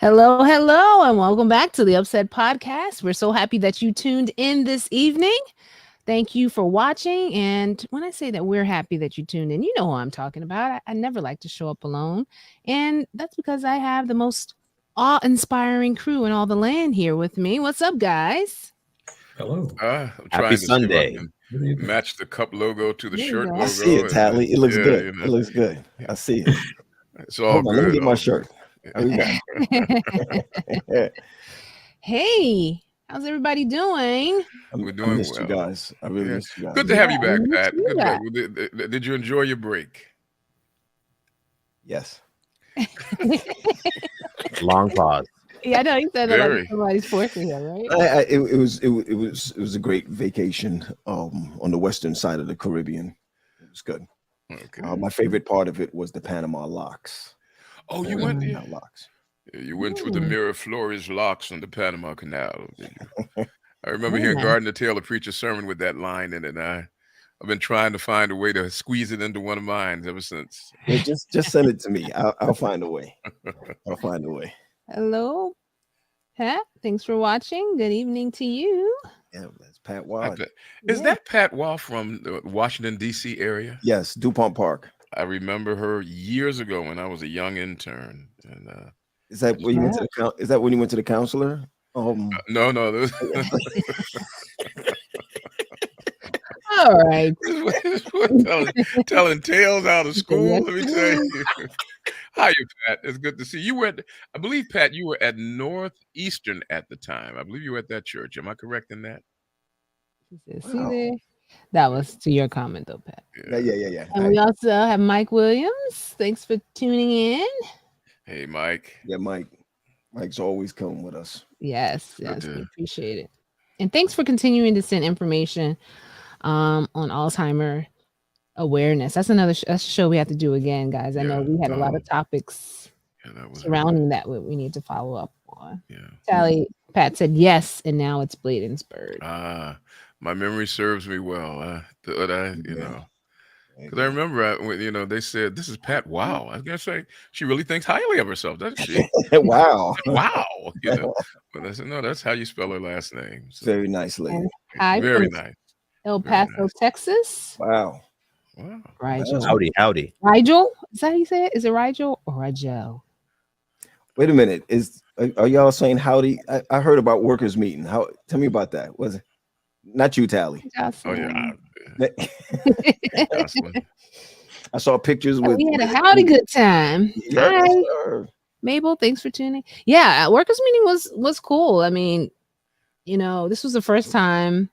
Hello, hello, and welcome back to the UpSet podcast. We're so happy that you tuned in this evening. Thank you for watching. And when I say that we're happy that you tuned in, you know who I'm talking about. I never like to show up alone. And that's because I have the most awe-inspiring crew in all the land here with me. What's up, guys? Hello. I'm Happy trying to Sunday. see if I can match the cup logo to the There you shirt go. logo. I see it, Tally. It looks good. You know, It looks good. I see it. it's all Hold on, good. let me get my all shirt. There we go. Hey, how's everybody doing? We're I doing missed you well. guys. I really Yeah. missed you guys. Good to have you Yeah, back, me Pat. too, Good to Pat. back. Did you enjoy your break? Yes. Long pause. Yeah, I know you said that like Very. somebody's forcing him, right? It was a great vacation on the western side of the Caribbean. It was good. Okay. My favorite part of it was the Panama locks. Oh, you went. Panama locks. You went through the Miraflores locks on the Panama Canal. Did you? I remember Very hearing nice. Gardner Taylor preach a sermon with that line in it, and I've been trying to find a way to squeeze it into one of mine ever since. Yeah, just send it to me. I'll find a way. I'll find a way. Hello, Pat. Thanks for watching. Good evening to you. Yeah, that's Pat I Wad. bet- Is Yeah. that Pat Wall from the Washington, D.C. area? Yes, DuPont Park. I remember her years ago when I was a young intern. And Is that when you went to the Is that when you went to the counselor? no, this All right. telling tales out of school. Yes, Let me tell you. Hi, you Pat. It's good to see you. Were I believe, Pat, you were at Northeastern at the time. I believe you were at that church. Am I correct in that? See Wow. there? That was to your comment, though, Pat. Yeah. And we also have Mike Williams. Thanks for tuning in. Hey, Mike. Yeah, Mike's always coming with us. Yes, Good we to- appreciate it. And thanks for continuing to send information on Alzheimer awareness. That's another that's a show we have to do again, guys. I know Yeah, we had a lot of topics Yeah, that was surrounding that we need to follow up on. Yeah. Tally, Pat said yes, and now it's Bladensburg. My memory serves me well. Because I remember when they said this is Pat. Wow, I was gonna say she really thinks highly of herself, doesn't she? Wow. Wow, But I said no, that's how you spell her last name. So, Very nice lady. And hi very from nice. El Very Paso, nice. Texas. Wow. Wow. Rigel. Howdy. Rigel? Is that how you say it? Is it Rigel or Rigel? Wait a minute. Are y'all saying howdy? I heard about workers meeting. Tell me about that. Was it not you, Tally? Oh Jocelyn. yeah. Jocelyn. I saw pictures with. We had a howdy good time. Yes, Hi, sir. Mabel. Thanks for tuning. Yeah, workers meeting was cool. I mean, this was the first time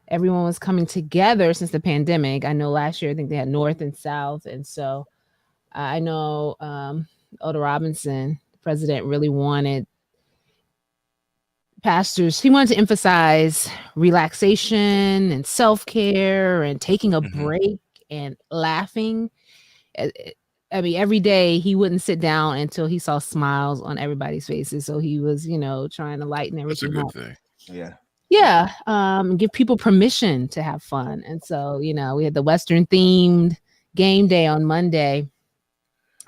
everyone was coming together since the pandemic. I know last year I think they had North and South, and so I know Oda Robinson, the president, really wanted pastors. He wanted to emphasize relaxation and self-care and taking a break and laughing. I mean, every day he wouldn't sit down until he saw smiles on everybody's faces. So he was, trying to lighten That's a everything good up. thing. Yeah. Yeah, give people permission to have fun. And so, we had the Western themed game day on Monday.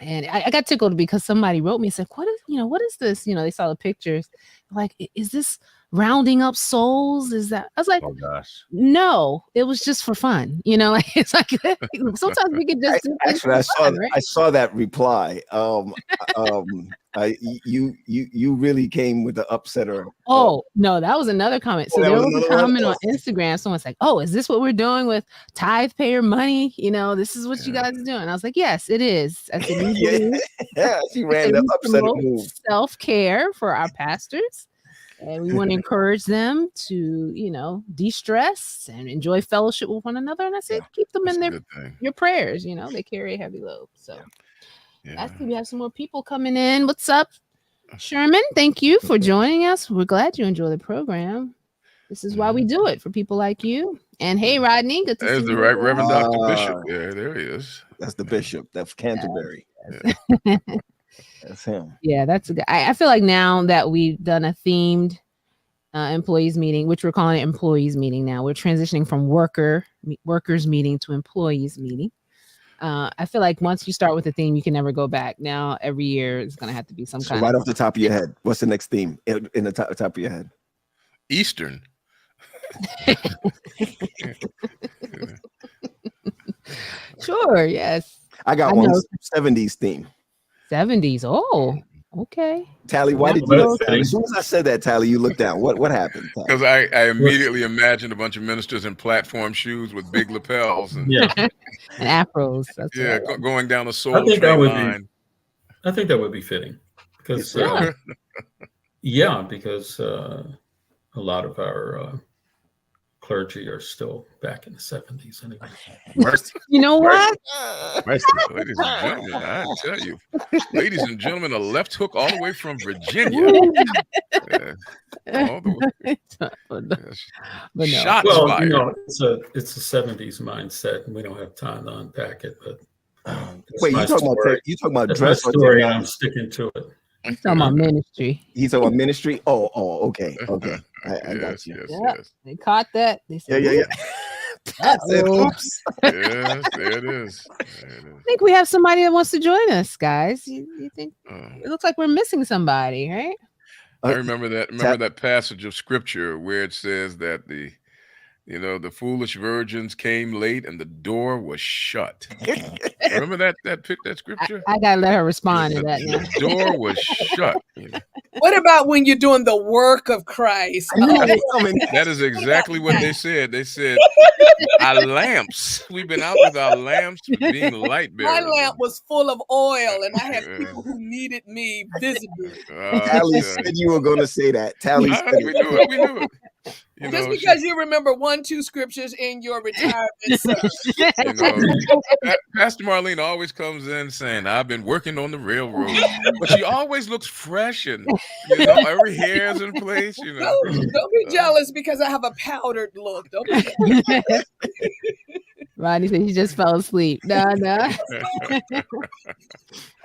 And I got tickled because somebody wrote me and said, what is this? They saw the pictures. Like, is this rounding up souls? Is that? I was like, Oh gosh. no, it was just for fun. It's like sometimes we can just do things Actually, for fun, right? I saw that reply. You really came with the upsetter. Oh, no, that was another comment. So that there was was a another one? comment on Instagram. Someone's like, oh, is this what we're doing with tithe payer money? This is what you guys are doing. And I was like, yes, it is. I said, Yeah, she ran the upsetter move. Self-care for our pastors. And we want to encourage them to, de-stress and enjoy fellowship with one another. And I said, keep them That's in a good thing. your prayers. They carry a heavy load. So Yeah. I see we have some more people coming in. What's up, Sherman? Thank you for joining us. We're glad you enjoy the program. This is why we do it, for people like you. And hey, Rodney, good to There's see the you. right Reverend Dr. Bishop. There he is. That's the bishop. That's Canterbury. Yeah. That's him. Yeah, that's a good. I feel like now that we've done a themed employees meeting, which we're calling it employees meeting now, we're transitioning from workers meeting to employees meeting. I feel like once you start with a theme, you can never go back. Now every year it's gonna have to be some So kind right of off the top of your head, what's the next theme in the top of your head? Eastern. Sure, yes. I got I one know. 70s theme. 70s. Oh, okay. Tally, why did Well, you that's look down? fitting. As soon as I said that, Tally, you looked down. What happened? Tally? Because I immediately imagined a bunch of ministers in platform shoes with big lapels and Yeah, And afros. That's yeah, what I like. going down the I Soul think that Train would line. I think that would be fitting because Yeah. because a lot of our clergy are still back in the 70s anyway. Mercy. You know what? Mercy. Ladies and gentlemen, I tell you, ladies and gentlemen, a left hook all the way from Virginia. Yeah, all the way. But no. Yes. But no. Shots Well, fired. it's a 70s mindset, and we don't have time to unpack it. But Wait, my you talking story. about That's my dress or story, and I'm technology? sticking to it. He's talking about ministry. He's talking about ministry. Oh, okay. I got Yes, you. yes, Yeah. yes. They caught that. They said, Yeah. I said, "Uh-oh." oops. Yes, there it is. There it is. I think we have somebody that wants to join us, guys. You think Oh. it looks like we're missing somebody, right? I remember that passage of scripture where it says that the foolish virgins came late and the door was shut. Remember that scripture? I gotta let her respond to that now. The door was shut. What about when you're doing the work of Christ? That is exactly what they said. They said, our lamps, we've been out with our lamps being light My bearers. lamp was full of oil, and I had people who needed me visibly. Tally said you were going to say that. Tally said we knew it. We knew it. Just because you remember 1-2 scriptures in your retirement sermon. Pastor Marlene always comes in saying, I've been working on the railroad. But she always looks fresh and every hair's in place. Don't be jealous because I have a powdered look. Don't be jealous. Rodney said he just fell asleep. No.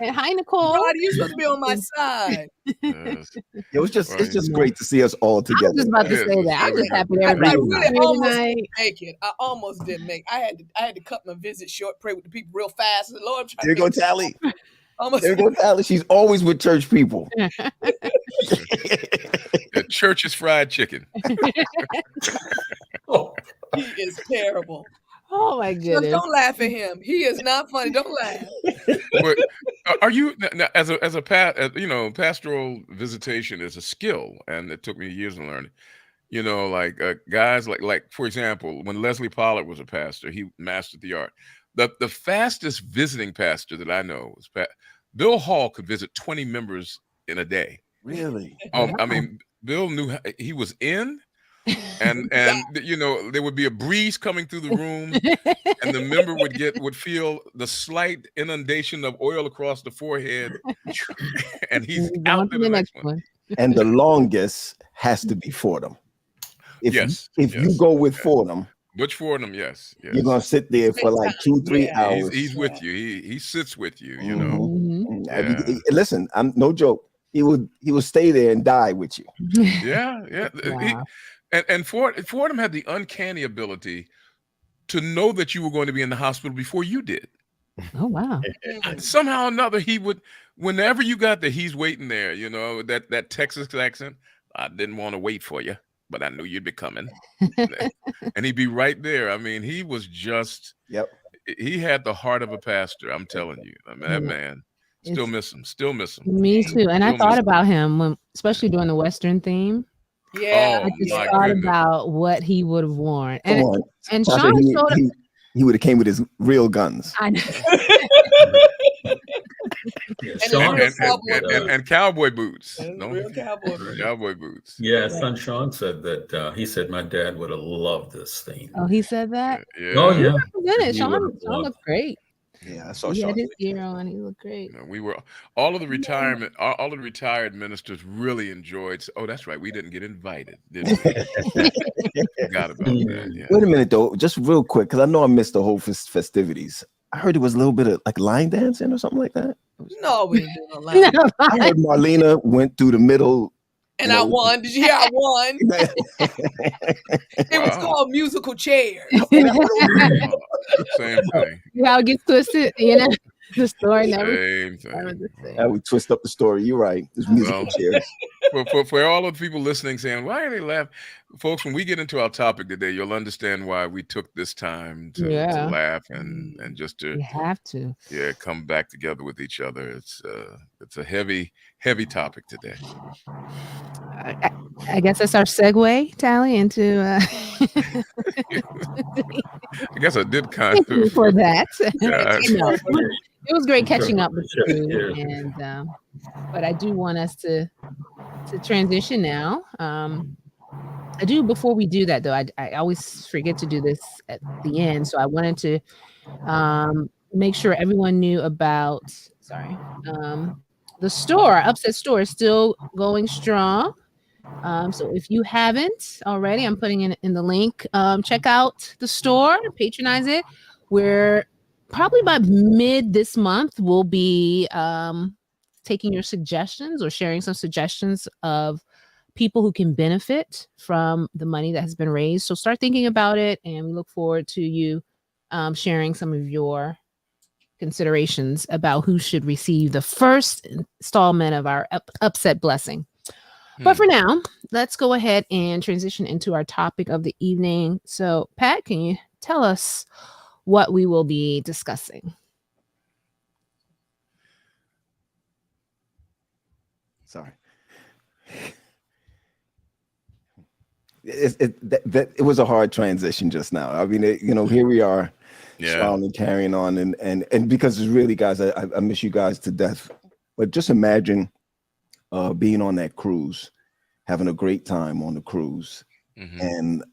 And hi, Nicole. God, you're supposed to be on my side. Yes. It's just great to see us all I together. was just about to say that. I'm just happy that I everybody really was almost here didn't make it. I almost didn't make it. I had to cut my visit short, pray with the people real fast. The Lord, There go Tally. almost. There go Tally. She's always with church people. The church's fried chicken. He is terrible. Oh my goodness. Don't laugh at him. He is not funny. Don't laugh. But are you as a pastoral visitation is a skill, and it took me years to learn it. Guys like for example, when Leslie Pollard was a pastor, he mastered the art. The fastest visiting pastor that I know was Bill Hall could visit 20 members in a day. Really? I mean, Bill knew he was in. And there would be a breeze coming through the room, and the member would feel the slight inundation of oil across the forehead, and he's out to the next one. And the longest has to be Fordham. If you go with Fordham, Butch Fordham, yes, you're gonna sit there for like 2-3 hours. He's with you. He sits with you. Mm-hmm. Listen, I'm no joke. He would stay there and die with you. Yeah. Wow. And Fordham had the uncanny ability to know that you were going to be in the hospital before you did. Oh, wow. Somehow or another, he would, whenever you got there, he's waiting there, that Texas accent. I didn't want to wait for you, but I knew you'd be coming. And he'd be right there. I mean, he was just, he had the heart of a pastor. I'm telling you, I mean, that man. Still miss him. Me too. And I thought about him especially during the Western theme. Yeah, I just thought about what he would have worn. And Tasha, Sean showed up. He would have came with his real guns. I know. And cowboy boots. Real Cowboy boots. Yeah, son Sean said that. He said my dad would have loved this theme. Oh, he said that? Yeah. Oh, yeah. Sean looked great. Yeah, I saw he Sean. had his gear on. He looked great. We were all of the retired ministers really enjoyed. Oh, that's right. We didn't get invited, did we? Forgot about that. Yeah. Wait a minute though, just real quick, because I know I missed the whole festivities. I heard it was a little bit of like line dancing or something like that. No, we didn't do no line. I heard Marlena went through the middle And I won. Did you hear I won? It was Wow. called musical chairs. Same thing. How it gets twisted, the story never Same thing. the same. How we twist up the story. You're right. There's musical chairs. For all of the people listening saying, why are they laughing? Folks, when we get into our topic today, you'll understand why we took this time to laugh and just to You have to. come back together with each other. It's a heavy topic today. I guess that's our segue, Tally, into I guess I did kind thank you of for that. Yeah, It was great catching up with you, and but I do want us to transition now. I do, before we do that though, I always forget to do this at the end, so I wanted to make sure everyone knew about the store. UpSet store is still going strong. So if you haven't already, I'm putting in the link. Check out the store, patronize it. We're probably by mid this month, we'll be taking your suggestions or sharing some suggestions of people who can benefit from the money that has been raised. So start thinking about it, and we look forward to you sharing some of your considerations about who should receive the first installment of our UpSet blessing. But for now, let's go ahead and transition into our topic of the evening. So, Pat, can you tell us what we will be discussing? Sorry. It was a hard transition just now. I mean, here we are, smiling, carrying on, and because it's really, guys, I miss you guys to death. But just imagine being on that cruise, having a great time on the cruise, and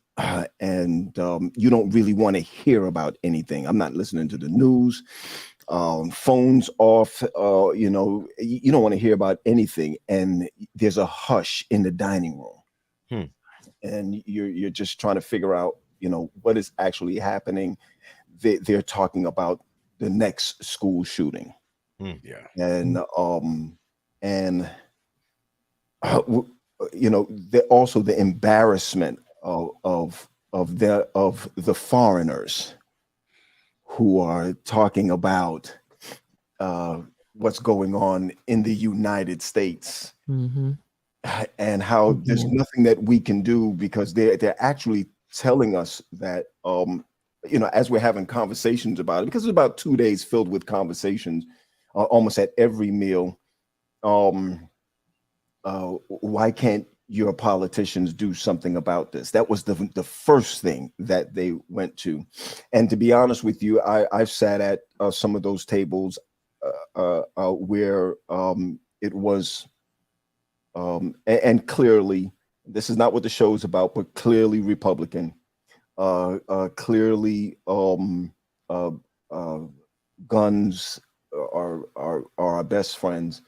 you don't really want to hear about anything. I'm not listening to the news. Phones off. You don't want to hear about anything, and there's a hush in the dining room. And you're just trying to figure out, what is actually happening. They're talking about the next school shooting. And also the embarrassment of the foreigners who are talking about what's going on in the United States. And how there's nothing that we can do, because they're actually telling us that, as we're having conversations about it, because it's about 2 days filled with conversations almost at every meal. Why can't your politicians do something about this? That was the first thing that they went to. And to be honest with you, I've sat at some of those tables where it was, and clearly, this is not what the show's about, but clearly Republican, clearly guns are our best friends,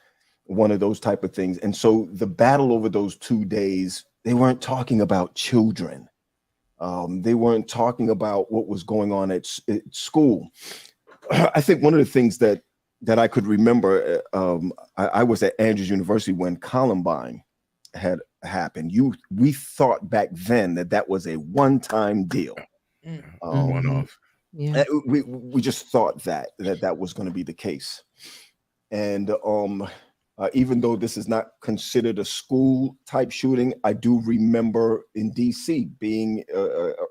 one of those type of things. And so the battle over those 2 days, they weren't talking about children. They weren't talking about what was going on at school. I think one of the things that I could remember, I was at Andrews University when Columbine had happened. We thought back then that was a one-time deal. One-off. Yeah. We just thought that was going to be the case. And even though this is not considered a school type shooting, I do remember in DC being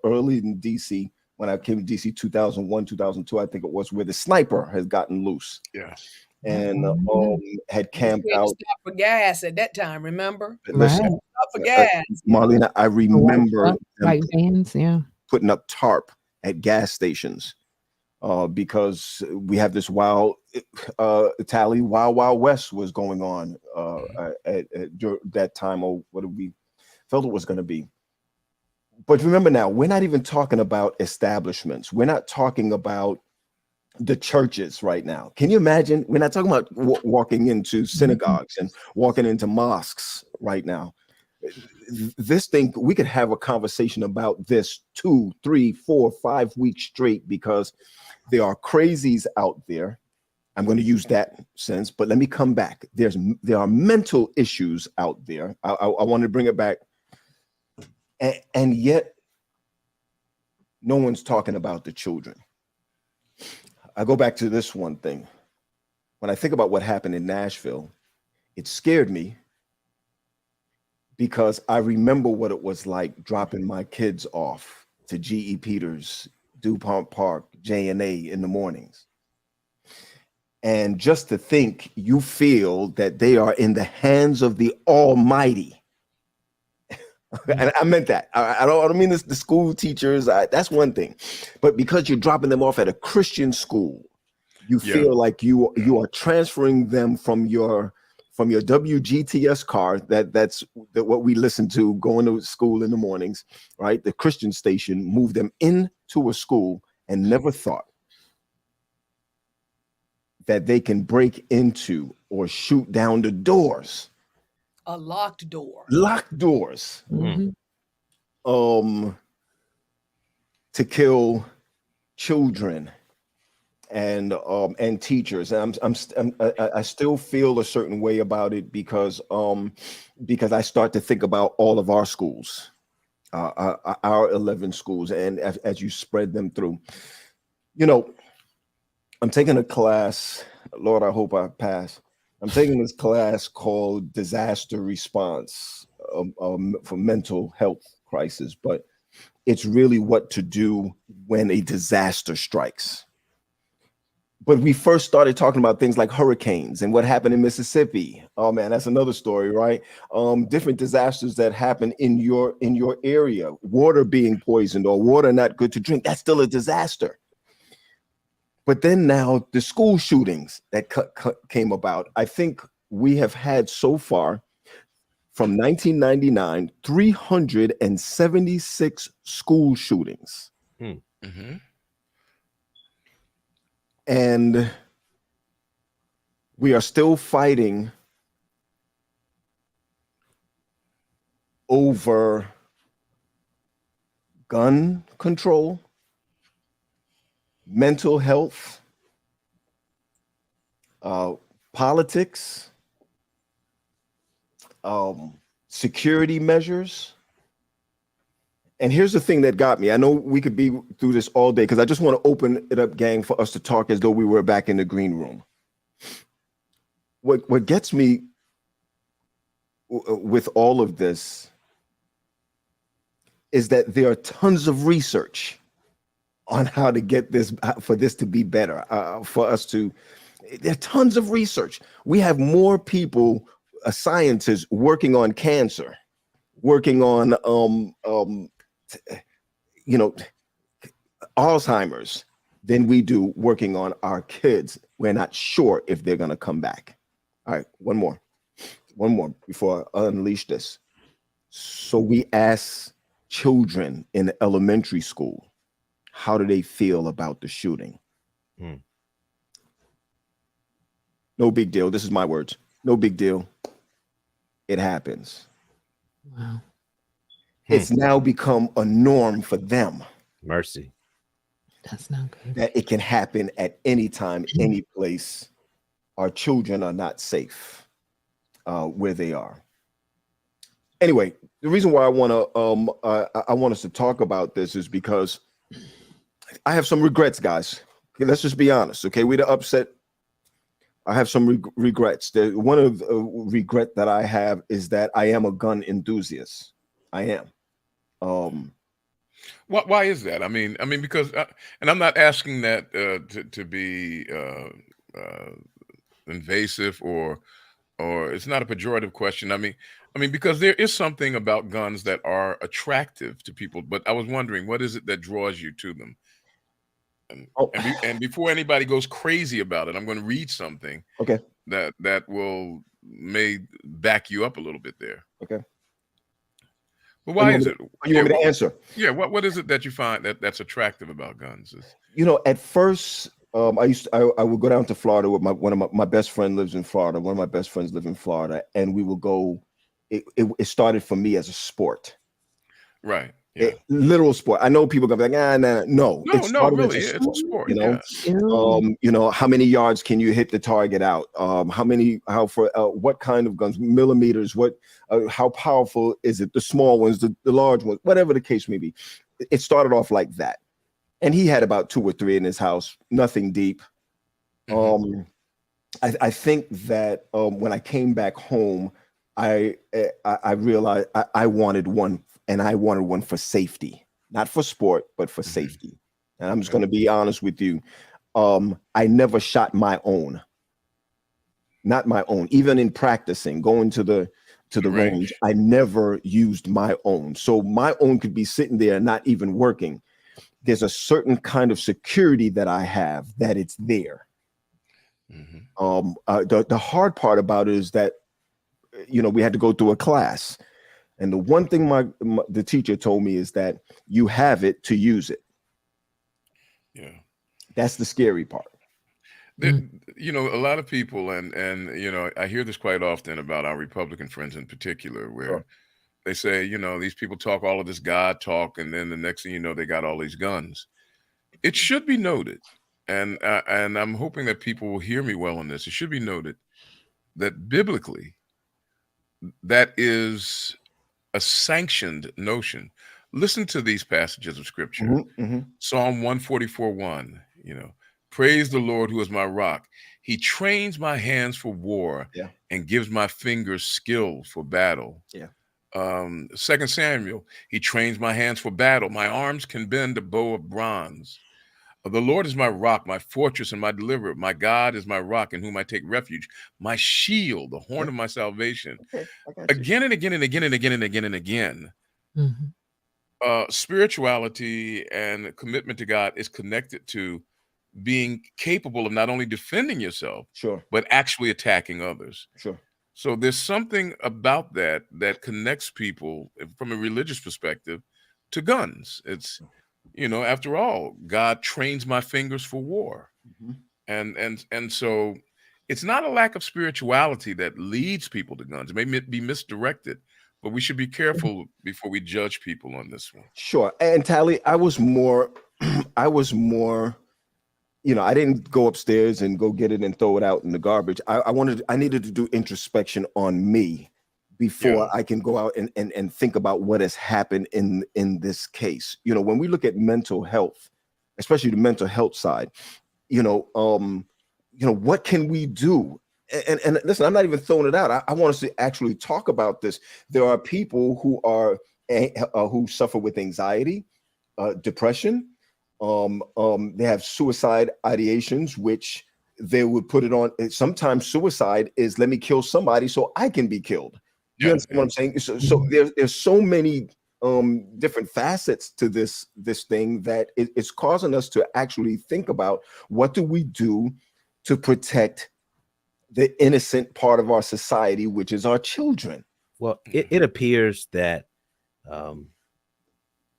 early in DC, when I came to DC 2001, 2002, I think it was, where the sniper has gotten loose. And had camped out. Stop for gas at that time, remember? Listen, Stop for gas. Marlena, I remember white vans, putting up tarp at gas stations because we have this wild west was going on at that time, or what we felt it was going to be. But remember now, we're not even talking about establishments. We're not talking about the churches right now. Can you imagine? We're not talking about walking into synagogues and walking into mosques right now. This thing, we could have a conversation about this 2, 3, 4, 5 weeks straight, because there are crazies out there I'm going to use that sense, but let me come back. There are mental issues out there. I want to bring it back. And yet no one's talking about the children. I go back to this one thing. When I think about what happened in Nashville, it scared me because I remember what it was like dropping my kids off to G.E. Peters, DuPont Park, J&A in the mornings. And just to think you feel that they are in the hands of the Almighty. And I meant that. I don't mean this, the school teachers. That's one thing. But because you're dropping them off at a Christian school, you feel like you are transferring them from your WGTS car, that's what we listen to going to school in the mornings, right? The Christian station, move them into a school and never thought that they can break into or shoot down the doors. A locked door. Locked doors. Mhm. To kill children and teachers. And I still feel a certain way about it because I start to think about all of our schools, our 11 schools, and as you spread them through. You know, I'm taking a class, Lord, I hope I pass. I'm taking this class called Disaster Response for mental health crisis, but it's really what to do when a disaster strikes. But we first started talking about things like hurricanes and what happened in Mississippi. Oh man, that's another story, right? Different disasters that happen in your area, water being poisoned or water not good to drink. That's still a disaster. But then now the school shootings that came about, I think we have had so far from 1999, 376 school shootings. Mm-hmm. And we are still fighting over gun control, mental health, politics, security measures. And here's the thing that got me. I know we could be through this all day because I just want to open it up, gang, for us to talk as though we were back in the green room. What gets me with all of this is that there are tons of research on how to get this, for this to be better, for us to, there are tons of research. We have more people, scientists working on cancer, working on, Alzheimer's than we do working on our kids. We're not sure if they're going to come back. All right, one more before I unleash this. So we ask children in elementary school, how do they feel about the shooting? No big deal. This is my words. No big deal. It happens. Wow. It's now become a norm for them. Mercy. That's not good. That it can happen at any time, any place. Our children are not safe where they are. Anyway, the reason why I want us to talk about this is because I have some regrets, guys. Okay, let's just be honest. Okay, we're the UpSet. I have some regrets. One of the regret that I have is that I am a gun enthusiast. I am. Why is that? I mean, because, and I'm not asking that to be invasive or it's not a pejorative question. I mean, because there is something about guns that are attractive to people, but I was wondering, what is it that draws you to them? And before anybody goes crazy about it, I'm going to read something. Okay. That may back you up a little bit there. Okay. But why is it? You want me to answer? Yeah. What is it that you find that's attractive about guns? At first, I would go down to Florida with one of my best friend lives in Florida. One of my best friends live in Florida, and we will go. It started for me as a sport. Right. literal sport. I know people gonna be like, no. No, really, it's a sport. You know, how many yards can you hit the target out? What kind of guns, millimeters? How powerful is it? The small ones, the large ones, whatever the case may be. It started off like that, and he had about 2 or 3 in his house. Nothing deep. I think that when I came back home, I realized I wanted one, and I wanted one for safety, not for sport, but for safety. And I'm just going to be honest with you. I never shot my own, not my own. Even in practicing, going to the range, I never used my own. So my own could be sitting there, not even working. There's a certain kind of security that I have that it's there. The hard part about it is that, you know, we had to go through a class. And the one thing the teacher told me is that you have it to use it. Yeah. That's the scary part. You know, a lot of people, and you know, I hear this quite often about our Republican friends in particular, where they say, you know, these people talk all of this God talk, and then the next thing you know, they got all these guns. It should be noted, and I'm hoping that people will hear me well on this. It should be noted that biblically, that is a sanctioned notion. Listen to these passages of scripture. Psalm 144:1, you know, praise the Lord who is my rock. He trains my hands for war and gives my fingers skill for battle. 2 Samuel, he trains my hands for battle. My arms can bend a bow of bronze. The Lord is my rock, my fortress, and my deliverer. My God is my rock in whom I take refuge. My shield, the horn of my salvation. Again and again and again and again and again and again. Spirituality and commitment to God is connected to being capable of not only defending yourself, but actually attacking others. So there's something about that connects people from a religious perspective to guns. It's, you know, after all, God trains my fingers for war. And so it's not a lack of spirituality that leads people to guns. It may be misdirected, but we should be careful before we judge people on this one. Sure. And Tally, I was more, you know, I didn't go upstairs and go get it and throw it out in the garbage. I needed to do introspection on me before I can go out and think about what has happened in this case. You know, when we look at mental health, especially the mental health side, you know, what can we do? And listen, I'm not even throwing it out. I want us to actually talk about this. There are people who suffer with anxiety, depression. They have suicide ideations, which they would put it on. Sometimes suicide is, let me kill somebody so I can be killed. You understand what I'm saying? So there's so many different facets to this thing that it's causing us to actually think about, what do we do to protect the innocent part of our society, which is our children? Well, it appears that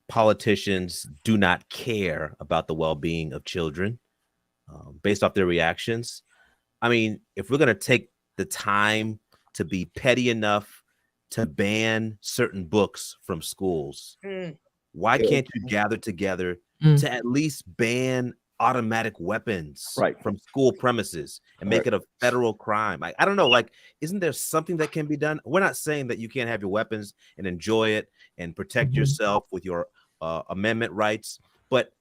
politicians do not care about the well-being of children based off their reactions. I mean, if we're going to take the time to be petty enough to ban certain books from schools, why can't you gather together to at least ban automatic weapons from school premises and make it a federal crime? I don't know, like, isn't there something that can be done? We're not saying that you can't have your weapons and enjoy it and protect yourself with your amendment rights, but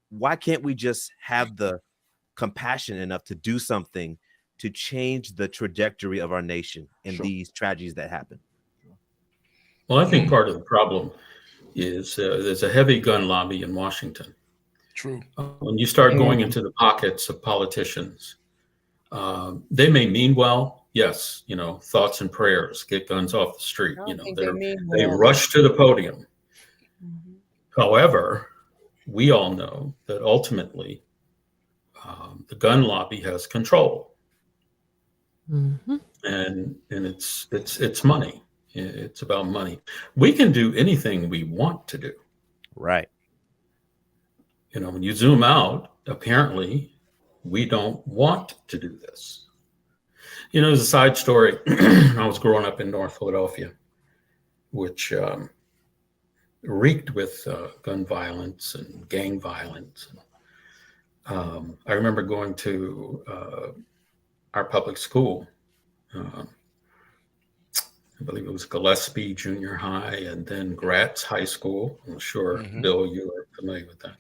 why can't we just have the compassion enough to do something to change the trajectory of our nation in these tragedies that happen? Well, I think part of the problem is there's a heavy gun lobby in Washington. True. When you start going into the pockets of politicians, they may mean well. Yes, you know, thoughts and prayers, get guns off the street. You know, they rush to the podium. However, we all know that ultimately the gun lobby has control, and it's money. It's about money. We can do anything we want to do. Right. You know, when you zoom out, apparently we don't want to do this. You know, there's a side story. I was growing up in North Philadelphia, which reeked with gun violence and gang violence. I remember going to our public school. I believe it was Gillespie Junior High and then Gratz High School. I'm sure, Bill, you are familiar with that.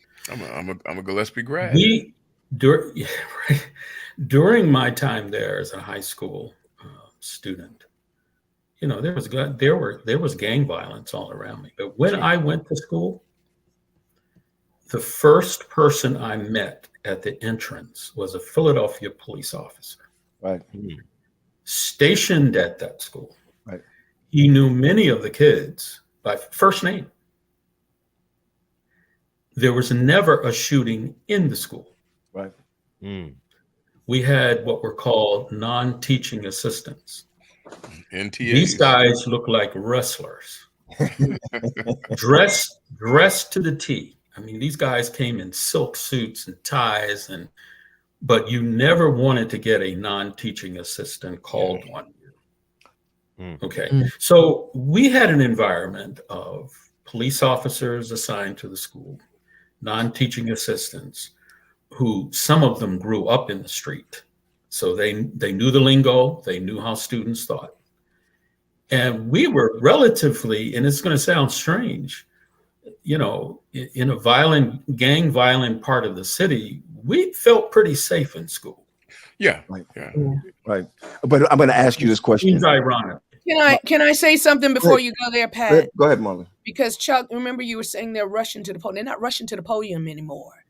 I'm a Gillespie grad. During my time there as a high school student, there was gang violence all around me. But when I went to school, the first person I met at the entrance was a Philadelphia police officer, right, stationed at that school. Right. He knew many of the kids by first name. There was never a shooting in the school. Right. We had what were called non-teaching assistants. NTAs. These guys look like wrestlers, dressed to the T. I mean, these guys came in silk suits and ties, but you never wanted to get a non-teaching assistant called on you. Okay, so we had an environment of police officers assigned to the school, non-teaching assistants, who some of them grew up in the street. So they knew the lingo, they knew how students thought. And we were relatively, and it's going to sound strange, in a gang violent part of the city, we felt pretty safe in school. Yeah. Right. Yeah. Right. But I'm going to ask you this question. Seems ironic. Can I say something before you go there, Pat? Go ahead, Marlon. Because Chuck, remember you were saying they're rushing to the podium. They're not rushing to the podium anymore.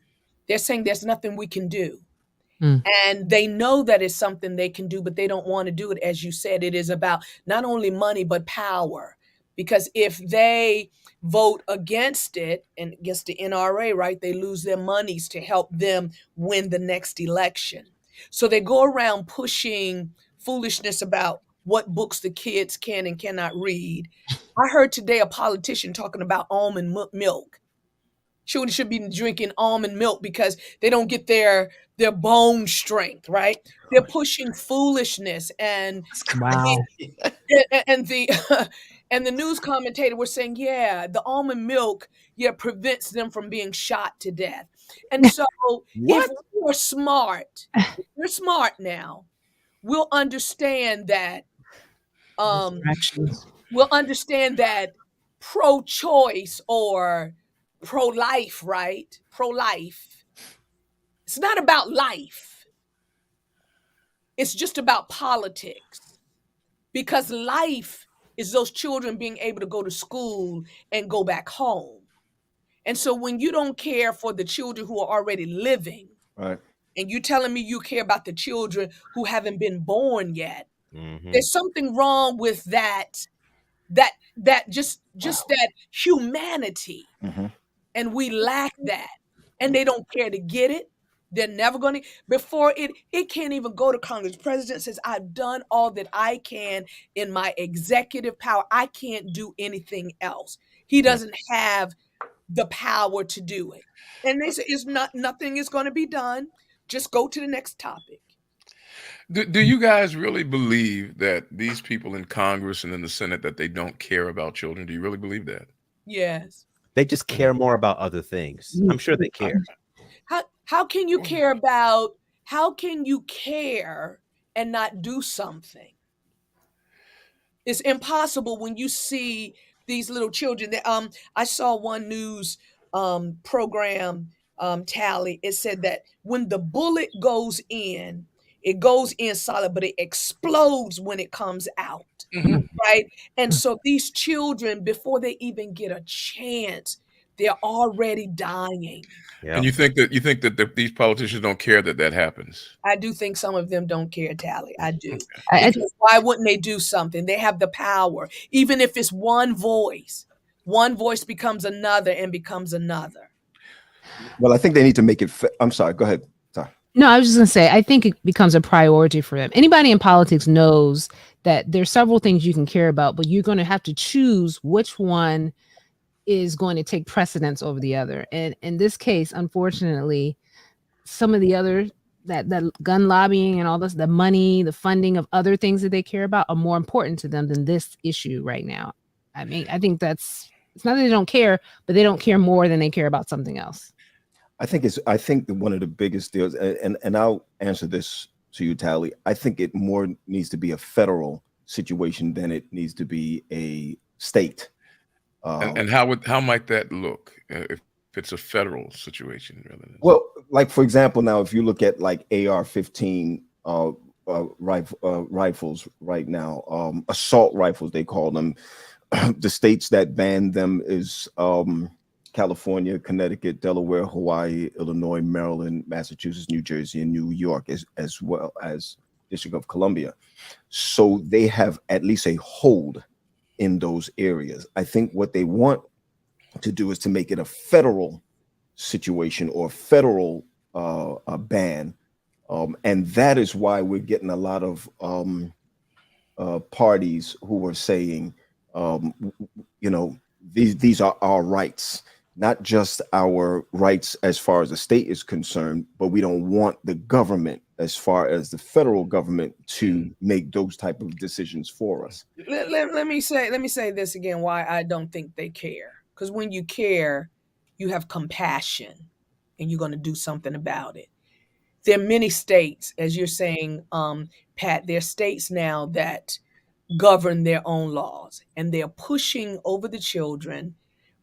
They're saying there's nothing we can do. And they know that it's something they can do, but they don't want to do it. As you said, it is about not only money, but power. Because if they vote against it and against the NRA, right, they lose their monies to help them win the next election. So they go around pushing foolishness about what books the kids can and cannot read. I heard today a politician talking about almond milk. Children should be drinking almond milk because they don't get their bone strength, right? They're pushing foolishness, and and the news commentator was saying, the almond milk prevents them from being shot to death. And so if we're smart, we're smart now, we'll understand that pro-choice or pro-life, right? Pro-life. It's not about life. It's just about politics. Because life is those children being able to go to school and go back home. And so when you don't care for the children who are already living, right, and you telling me you care about the children who haven't been born yet, there's something wrong with that humanity. And we lack that. And they don't care to get it. They're never going to, before it can't even go to Congress. The president says, I've done all that I can in my executive power. I can't do anything else. He doesn't have the power to do it. And they say nothing is going to be done. Just go to the next topic. Do you guys really believe that these people in Congress and in the Senate, that they don't care about children? Do you really believe that? Yes. They just care more about other things. I'm sure they care. How can you care and not do something? It's impossible when you see these little children. I saw one news program tally. It said that when the bullet goes in, it goes in solid, but it explodes when it comes out. Right? And so these children, before they even get a chance, they're already dying. Yeah. And you think that these politicians don't care that happens? I do think some of them don't care, Tally. I do. Because why wouldn't they do something? They have the power. Even if it's one voice becomes another and becomes another. Well, I think they need to make it. I'm sorry. Go ahead. Sorry. No, I was just going to say, I think it becomes a priority for them. Anybody in politics knows that there's several things you can care about, but you're going to have to choose which one is going to take precedence over the other. And in this case, unfortunately, some of the other that gun lobbying and all this, the money, the funding of other things that they care about are more important to them than this issue right now. I mean, I think that's It's not that they don't care, but they don't care more than they care about something else. I think one of the biggest deals, and I'll answer this to you, Tally. I think it more needs to be a federal situation than it needs to be a state. And how might that look if it's a federal situation rather than? Well, like for example, now if you look at like AR-15 rifles right now, assault rifles they call them. The states that banned them is California, Connecticut, Delaware, Hawaii, Illinois, Maryland, Massachusetts, New Jersey, and New York, as well as District of Columbia. So they have at least a hold in those areas. I think what they want to do is to make it a federal situation or federal ban. And that is why we're getting a lot of parties who are saying, these are our rights, not just our rights as far as the state is concerned, but we don't want the government, as far as the federal government, to make those type of decisions for us. Let me say this again, why I don't think they care. Because when you care, you have compassion and you're going to do something about it. There are many states, as you're saying, Pat, there are states now that govern their own laws, and they're pushing over the children.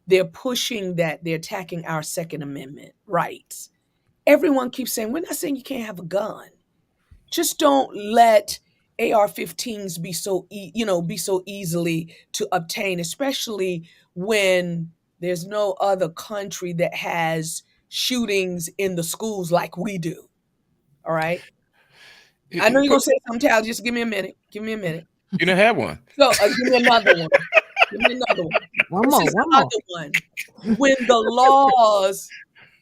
They're pushing that they're attacking our Second Amendment rights. Everyone keeps saying, we're not saying you can't have a gun. Just don't let AR-15s be so easily to obtain, especially when there's no other country that has shootings in the schools like we do. All right. I know you're gonna say something, Tal. Just give me a minute. Give me a minute. You don't have one. So give me another one. Give me another one. One more. When the laws,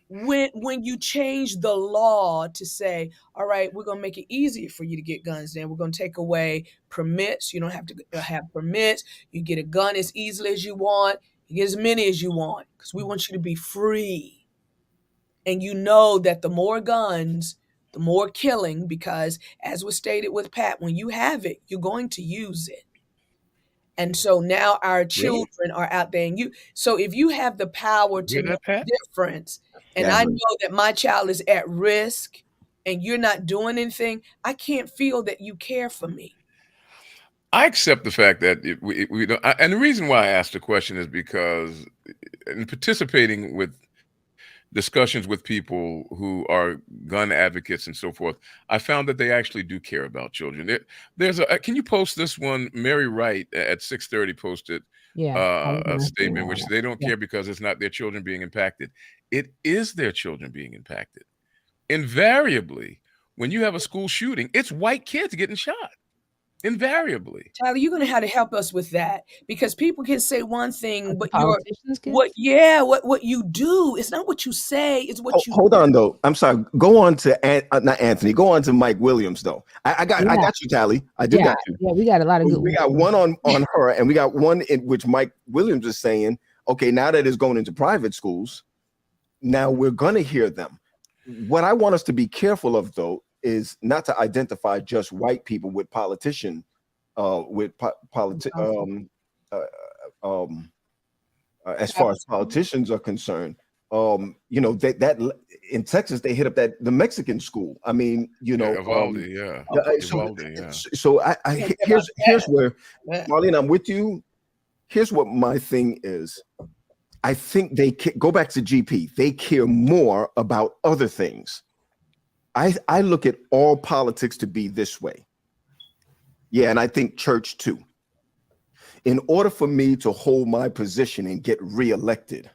when you change the law to say, all right, we're gonna make it easier for you to get guns. Then we're gonna take away permits. You don't have to have permits. You get a gun as easily as you want. You get as many as you want, because we want you to be free. And you know that the more guns, the more killing, because as was stated with Pat, when you have it, you're going to use it. And so now our children are out there, and so if you have the power to make a difference, and I know that my child is at risk and you're not doing anything, I can't feel that you care for me. I accept the fact that we don't, and the reason why I asked the question is because in participating with discussions with people who are gun advocates and so forth, I found that they actually do care about children. Can you post this one? Mary Wright at 6:30 posted a statement which they don't care because it's not their children being impacted. It is their children being impacted. Invariably, when you have a school shooting, it's white kids getting shot. Invariably. Tyler, you're going to have to help us with that, because people can say one thing, but what you do, it's not what you say, it's what you hold on though. I'm sorry. Go on to not Anthony. Go on to Mike Williams though. I got you, Tally. I do got you. Yeah, we got a lot of good. We got one on her, and we got one in which Mike Williams is saying, okay, now that it's going into private schools, now we're going to hear them. What I want us to be careful of though is not to identify just white people with politician, as far as politicians are concerned. That in Texas they hit up the Mexican school. I mean, Uvalde, So here's where, Marlene, I'm with you. Here's what my thing is. I think they go back to GP. They care more about other things. I look at all politics to be this way. Yeah, and I think church too. In order for me to hold my position and get reelected,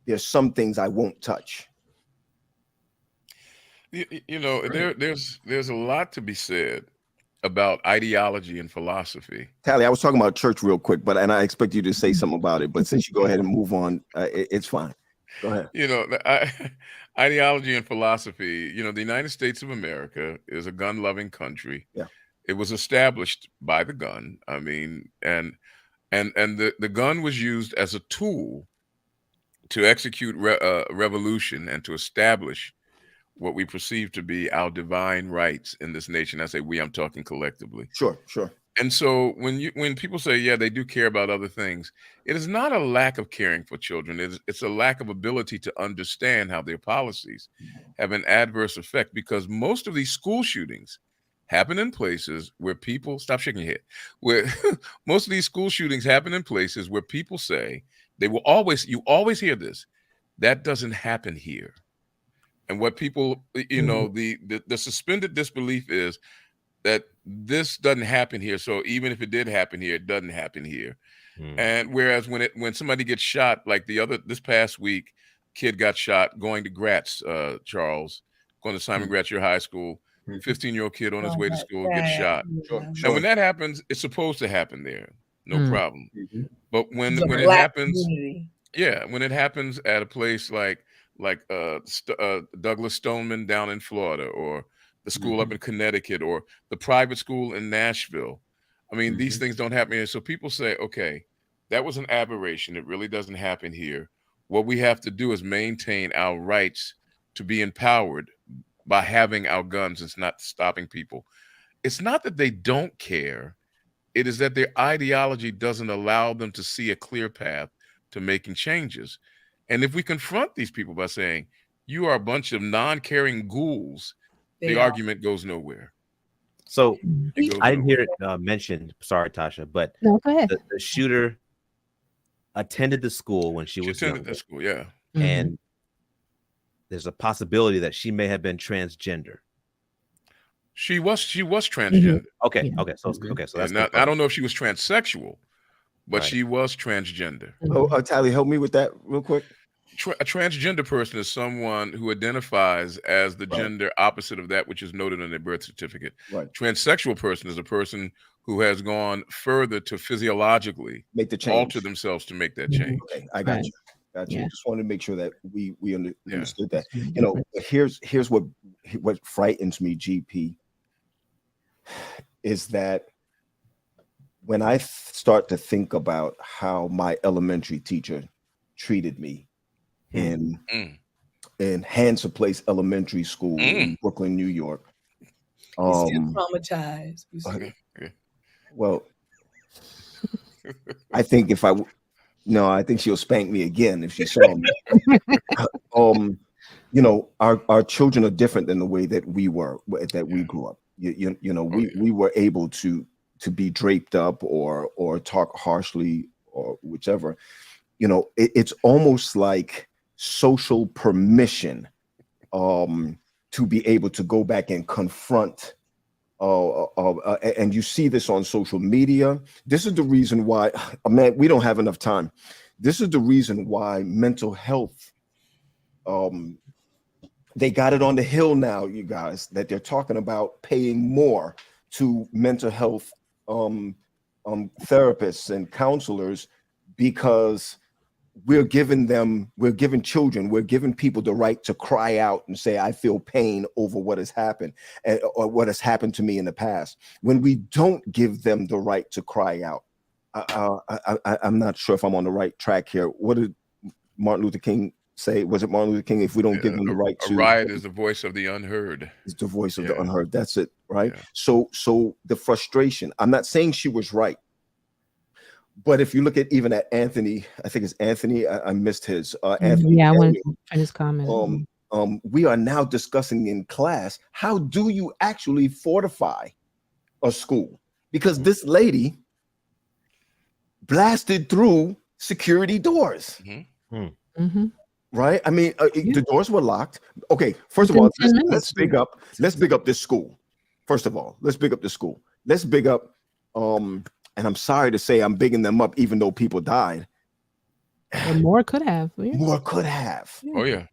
there's some things I won't touch. There's a lot to be said about ideology and philosophy. Tally, I was talking about church real quick, and I expect you to say something about it. But since you go ahead and move on, it's fine. Go ahead. Ideology and philosophy. The United States of America is a gun-loving country. Yeah, it was established by the gun. I mean, and the gun was used as a tool to execute revolution and to establish what we perceive to be our divine rights in this nation. I say we, I'm talking collectively. Sure. And so when people say, yeah, they do care about other things, it is not a lack of caring for children. It's a lack of ability to understand how their policies have an adverse effect, because most of these school shootings happen in places where people, stop shaking your head, where most of these school shootings happen in places where people say, you always hear this, that doesn't happen here. And what people, the suspended disbelief is that this doesn't happen here. So even if it did happen here, it doesn't happen here. And whereas when somebody gets shot, like this past week, kid got shot going to Gratz, Charles, going to Simon Gratz High School, 15-year-old kid on his way to school gets shot. Now, when that happens, it's supposed to happen there. No problem. But when it happens, when it happens at a place like Douglas Stoneman down in Florida, or the school up in Connecticut, or the private school in Nashville, I mean, these things don't happen here. So people say, okay, that was an aberration. It really doesn't happen here. What we have to do is maintain our rights to be empowered by having our guns. It's not stopping people. It's not that they don't care. It is that their ideology doesn't allow them to see a clear path to making changes. And if we confront these people by saying, you are a bunch of non-caring ghouls, the argument goes nowhere. So I didn't hear it mentioned. Sorry, Tasha, but no, go ahead. The shooter attended the school when she was attended the school, yeah. And there's a possibility that she may have been transgender. She was transgender. Okay. So that's I don't know if she was transsexual, but she was transgender. Tally, help me with that real quick. A transgender person is someone who identifies as the gender opposite of that which is noted on their birth certificate. Transsexual person is a person who has gone further to physiologically make the change, alter themselves to make that change. Okay, I got you. Just wanted to make sure that we understood that. You know, here's what frightens me, GP, is that when I start to think about how my elementary teacher treated me in Hansa Place Elementary School in Brooklyn, New York. Traumatized. Well, I think I think she'll spank me again if she saw me. You know, our children are different than the way that we grew up. We were able to be draped up or talk harshly or whichever. You know, it's almost like social permission to be able to go back and confront. And you see this on social media. This is the reason why, man, we don't have enough time. This is the reason why mental health, they got it on the hill now, you guys, that they're talking about paying more to mental health therapists and counselors, because we're giving people the right to cry out and say, I feel pain over what has happened or what has happened to me in the past. When we don't give them the right to cry out, I'm not sure if I'm on the right track here. What did Martin Luther King say? Was it Martin Luther King? If we don't give them the right to— A riot is the voice of the unheard. It's the voice of the unheard. That's it, right? Yeah. So the frustration, I'm not saying she was right. But if you look at even at Anthony, I think it's Anthony. I missed his. Anthony. Yeah, I went to his comment. We are now discussing in class, how do you actually fortify a school? Because this lady blasted through security doors. Right? I mean, the doors were locked. Okay, first of all, let's big up this school. First of all, let's big up the school. Let's big up. And I'm sorry to say I'm bigging them up, even though people died. And more could have. Yeah. More could have. Oh yeah.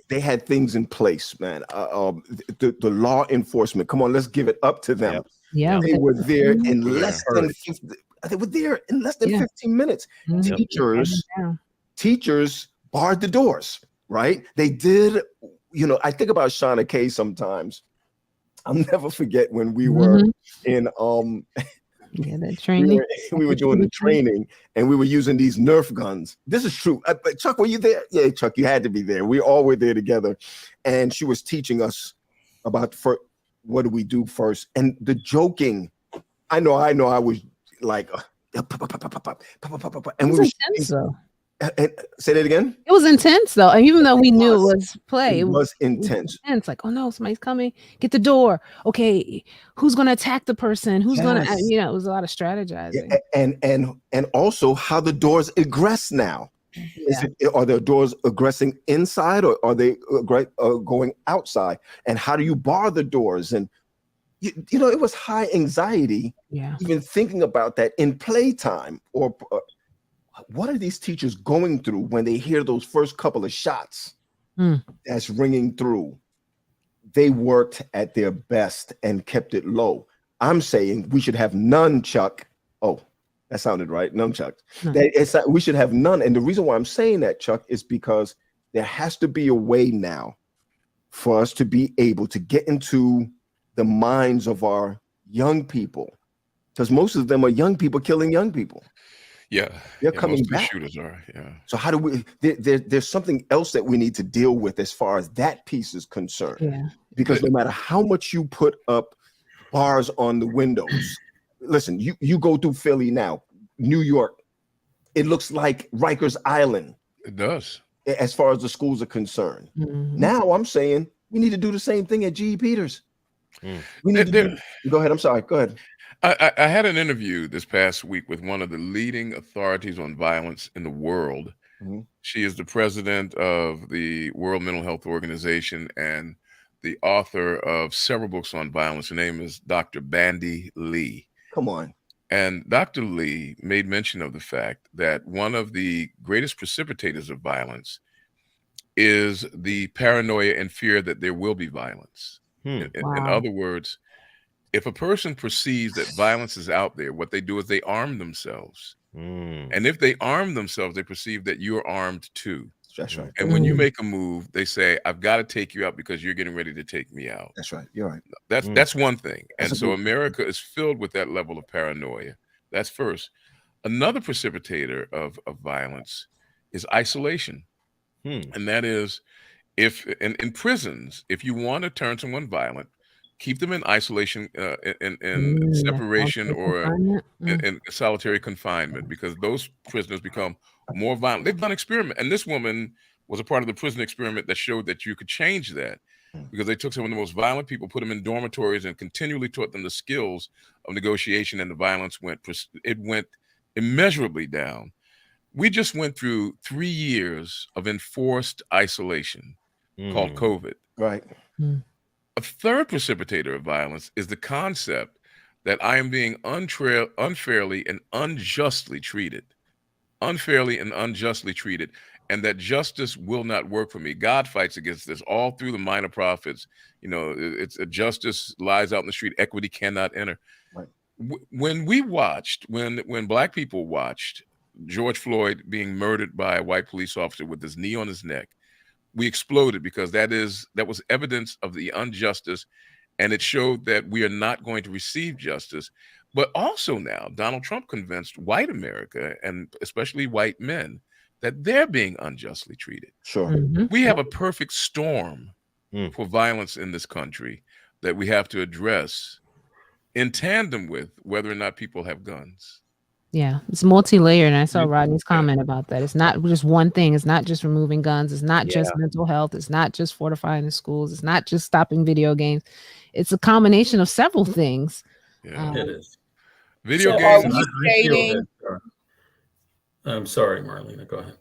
They had things in place, man. The law enforcement. Come on, let's give it up to them. Yeah, they were there in less than 15 minutes. Teachers barred the doors. Right? They did. You know, I think about Shauna Kay sometimes. I'll never forget when we were in that training. We were doing the training and we were using these Nerf guns. This is true. Chuck, were you there? Yeah, Chuck, you had to be there. We all were there together. And she was teaching us about what do we do first. And the joking I know. I was like, and we were intense, though. Say that again. It was intense, though, and even though we knew it was play, it was intense. Like, oh no, somebody's coming. Get the door. Okay, who's going to attack the person? Who's going to? You know, it was a lot of strategizing. And also how the doors egress now. Are the doors aggressing inside, or are they going outside? And how do you bar the doors? And you know, it was high anxiety. Even thinking about that in playtime, or what are these teachers going through when they hear those first couple of shots that's ringing through? They worked at their best and kept it low. I'm saying we should have none, Chuck. Oh, that sounded right. Nunchucks. We should have none. And the reason why I'm saying that, Chuck, is because there has to be a way now for us to be able to get into the minds of our young people, because most of them are young people killing young people. They're coming back. Shooters are. So how do we? There's something else that we need to deal with as far as that piece is concerned. Because no matter how much you put up bars on the windows. Listen, you go through Philly now, New York, it looks like Rikers Island. It does. As far as the schools are concerned. Now I'm saying we need to do the same thing at G.E. Peters. We need to go ahead. I'm sorry. Go ahead. I had an interview this past week with one of the leading authorities on violence in the world. She is the president of the World Mental Health Organization and the author of several books on violence. Her name is Dr. Bandy Lee. Come on. And Dr. Lee made mention of the fact that one of the greatest precipitators of violence is the paranoia and fear that there will be violence. In other words, if a person perceives that violence is out there, what they do is they arm themselves. And if they arm themselves, they perceive that you're armed too. That's right. And when you make a move, they say, I've got to take you out because you're getting ready to take me out. That's right. You're right. That's one thing. And so America is filled with that level of paranoia. That's first. Another precipitator of violence is isolation. And that is, if in prisons, if you want to turn someone violent, keep them in isolation, in separation, or in solitary confinement, because those prisoners become more violent. They've done experiment, and this woman was a part of the prison experiment that showed that you could change that, because they took some of the most violent people, put them in dormitories, and continually taught them the skills of negotiation, and the violence went immeasurably down. We just went through 3 years of enforced isolation called COVID. Right. A third precipitator of violence is the concept that I am being unfairly and unjustly treated. Unfairly and unjustly treated, and that justice will not work for me. God fights against this all through the minor prophets. You know, it's a justice lies out in the street, equity cannot enter. Right. When we watched, when Black people watched George Floyd being murdered by a white police officer with his knee on his neck, we exploded, because that was evidence of the injustice, and it showed that we are not going to receive justice. But also now, Donald Trump convinced white America, and especially white men, that they're being unjustly treated. Sure. We have a perfect storm for violence in this country that we have to address in tandem with whether or not people have guns. Yeah, it's multi-layered, and I saw Rodney's comment about that. It's not just one thing. It's not just removing guns. It's not just mental health. It's not just fortifying the schools. It's not just stopping video games. It's a combination of several things. Yeah, it is. Video games. I'm sorry, Marlena. Go ahead.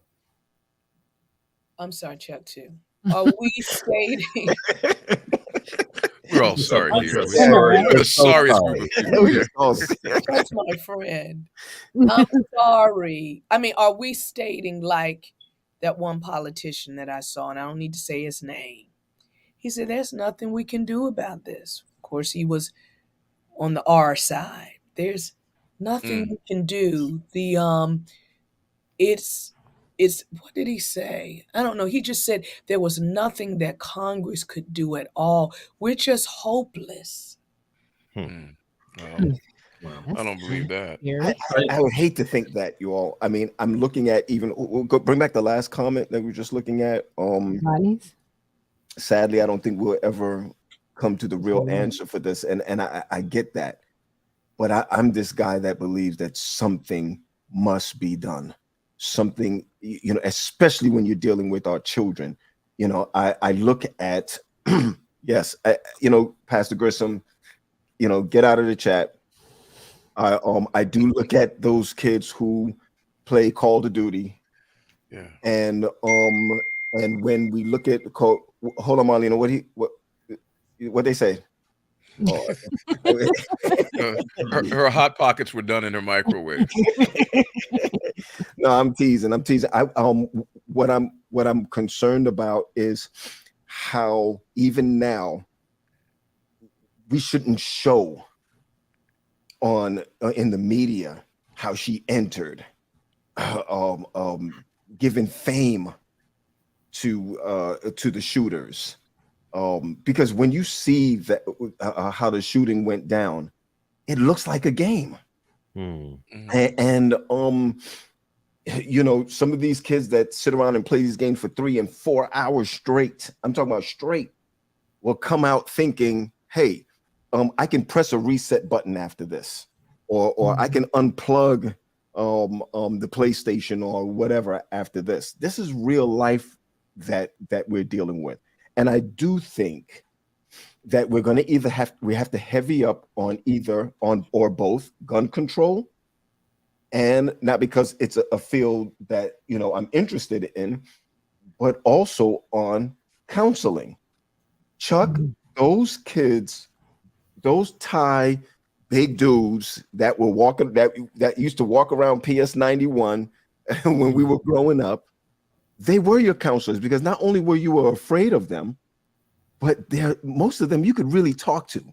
I'm sorry, Chuck, too. Are we stating? We're all sorry here. Sorry. We're the sorriest group of people here. That's my friend. I'm sorry. I mean, are we stating like that one politician that I saw, and I don't need to say his name. He said, there's nothing we can do about this. Of course, he was on the R side. There's nothing we can do. It's what did he say? I don't know. He just said there was nothing that Congress could do at all. We're just hopeless. Wow. I don't believe that. I would hate to think that, you all. I mean, I'm looking at even, we'll bring back the last comment that we were just looking at. Sadly, I don't think we'll ever come to the real answer for this. And I get that. But I'm this guy that believes that something must be done. Something, especially when you're dealing with our children. I look at, yes, Pastor Grissom, get out of the chat. I do look at those kids who play Call of Duty. Yeah. And when we look at hold on, Marlena, what they say? Her hot pockets were done in her microwave. No, I'm teasing. What I'm concerned about is how even now we shouldn't show on in the media how she entered, giving fame to the shooters, because when you see that how the shooting went down, it looks like a game. And some of these kids that sit around and play these games for 3 and 4 hours straight, I'm talking about straight, will come out thinking, hey, I can press a reset button after this, or I can unplug the PlayStation or whatever after this. This is real life that we're dealing with. And I do think that we're going to have to heavy up on or both gun control, and not because it's a field that I'm interested in, but also on counseling. Chuck, those kids, those Thai big dudes that were walking that used to walk around PS91 when we were growing up, they were your counselors, because not only were you afraid of them, but most of them you could really talk to.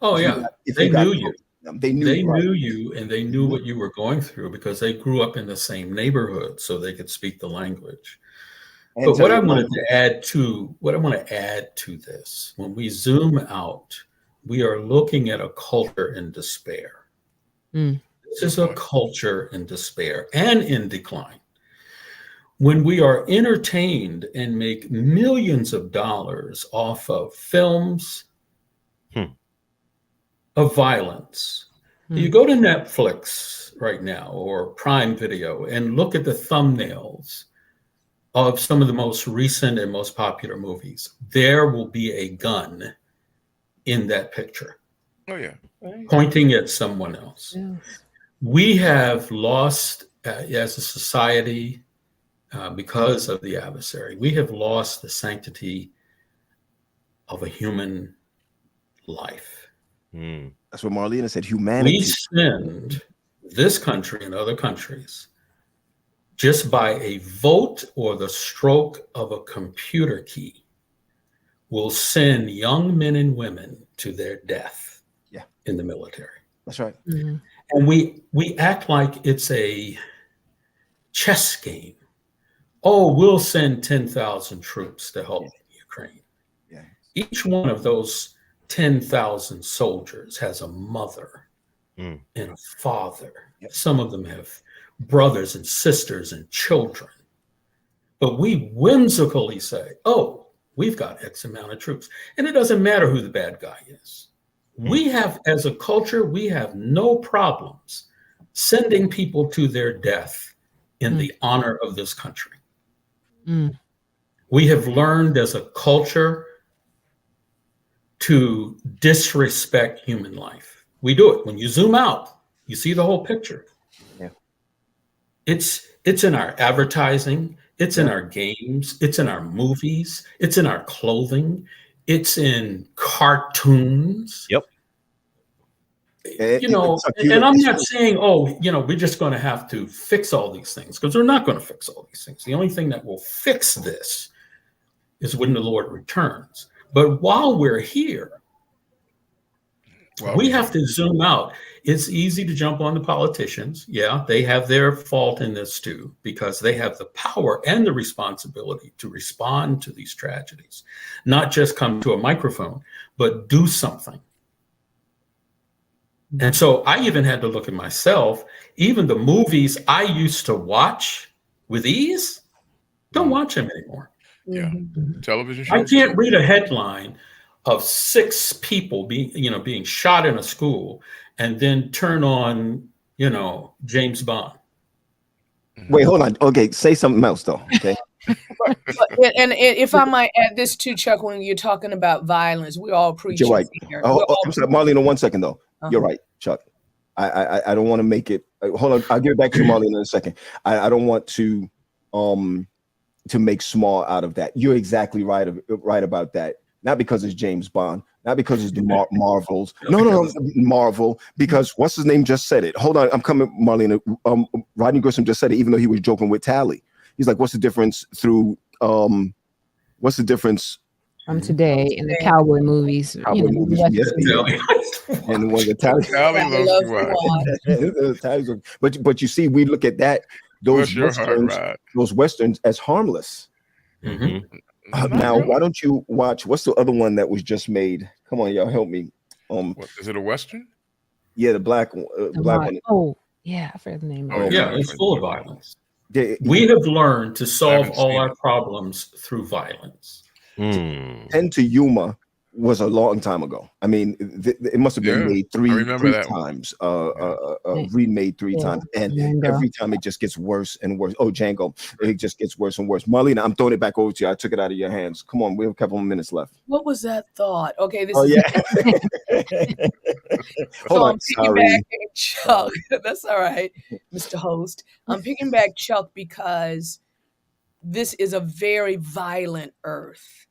Oh yeah, they knew you. They knew you, and they knew what you were going through because they grew up in the same neighborhood, so they could speak the language. But what I want to add to this, when we zoom out, we are looking at a culture in despair. This is a culture in despair and in decline. When we are entertained and make millions of dollars off of films of violence, you go to Netflix right now or Prime Video and look at the thumbnails of some of the most recent and most popular movies. There will be a gun in that picture. Oh yeah. Pointing at someone else. Yeah. We have lost as a society, because of the adversary, we have lost the sanctity of a human life. That's what Marlena said, humanity. We send this country and other countries, just by a vote or the stroke of a computer key, will send young men and women to their death in the military. That's right. And we act like it's a chess game. Oh, we'll send 10,000 troops to help Ukraine. Yeah. Each one of those 10,000 soldiers has a mother and a father. Yep. Some of them have brothers and sisters and children. But we whimsically say, oh, we've got X amount of troops. And it doesn't matter who the bad guy is. We have, as a culture, we have no problems sending people to their death in the honor of this country. We have learned as a culture to disrespect human life. We do it. When you zoom out, you see the whole picture. Yeah. It's in our advertising, it's in our games, it's in our movies, it's in our clothing, it's in cartoons. Yep. And I'm not saying, we're just going to have to fix all these things, because we're not going to fix all these things. The only thing that will fix this is when the Lord returns. But while we're here, we have to zoom out. It's easy to jump on the politicians. Yeah, they have their fault in this too, because they have the power and the responsibility to respond to these tragedies, not just come to a microphone, but do something. And so I even had to look at myself. Even the movies I used to watch with ease, don't watch them anymore. Yeah. Television shows. I can't read a headline. of 6 people being shot in a school, and then turn on, James Bond. Wait, hold on. Okay, say something else though. Okay. And if I might add this too, Chuck, when you're talking about violence, we're all preaching. You're right. Here. I'm sorry, Marlena, 1 second though. You're right, Chuck. I don't want to make it. Hold on, I'll give it back to you, Marlena, in a second. I don't want to make small out of that. You're exactly right about that. Not because it's James Bond, not because it's the Marvels. No, Marvel. Because what's his name just said it. Hold on, I'm coming, Marlena. Rodney Grissom just said it, even though he was joking with Tally. He's like, what's the difference through? What's the difference? From today in the cowboy movies. Yes, and the ones that Tally. But you see, we look at that those westerns as harmless. Mm-hmm. Now, why don't you watch? What's the other one that was just made? Come on, y'all, help me. Is it a western? Yeah, the black one. Oh, yeah, I forgot the name. Yeah, it's full of violence. We have learned to solve all our problems through violence. 10 to Yuma was a long time ago. I mean, it must have been made three times, remade 3 times, and every time it just gets worse and worse. Oh, Django, it just gets worse and worse. Marlena, I'm throwing it back over to you. I took it out of your hands. Come on, we have a couple of minutes left. What was that thought? Okay, this is. So I'm piggybacking Chuck. That's all right, Mr. Host. I'm picking back Chuck because this is a very violent earth.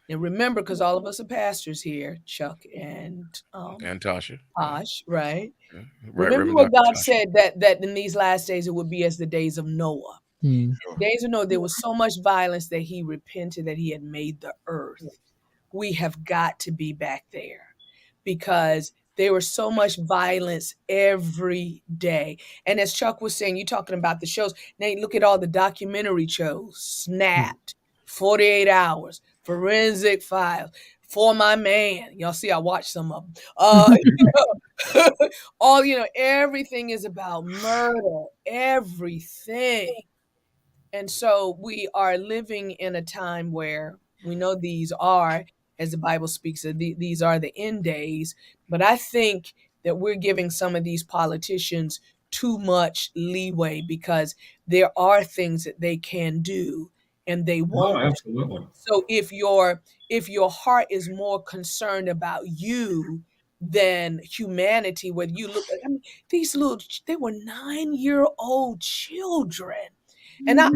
And remember, because all of us are pastors here, Chuck and Tasha. Tosh, right? Yeah. Remember what God said that in these last days it would be as the days of Noah. Days of Noah, there was so much violence that he repented that he had made the earth. We have got to be back there because there was so much violence every day. And as Chuck was saying, you're talking about the shows. Now you look at all the documentary shows, Snapped, 48 Hours, Forensic Files, For My Man. Y'all see, I watched some of them. Everything is about murder, everything. And so we are living in a time where we know these are, as the Bible speaks of, these are the end days. But I think that we're giving some of these politicians too much leeway because there are things that they can do and they won't. Oh, absolutely. So if your heart is more concerned about you than humanity, whether you look at, these they were 9-year-old children. And I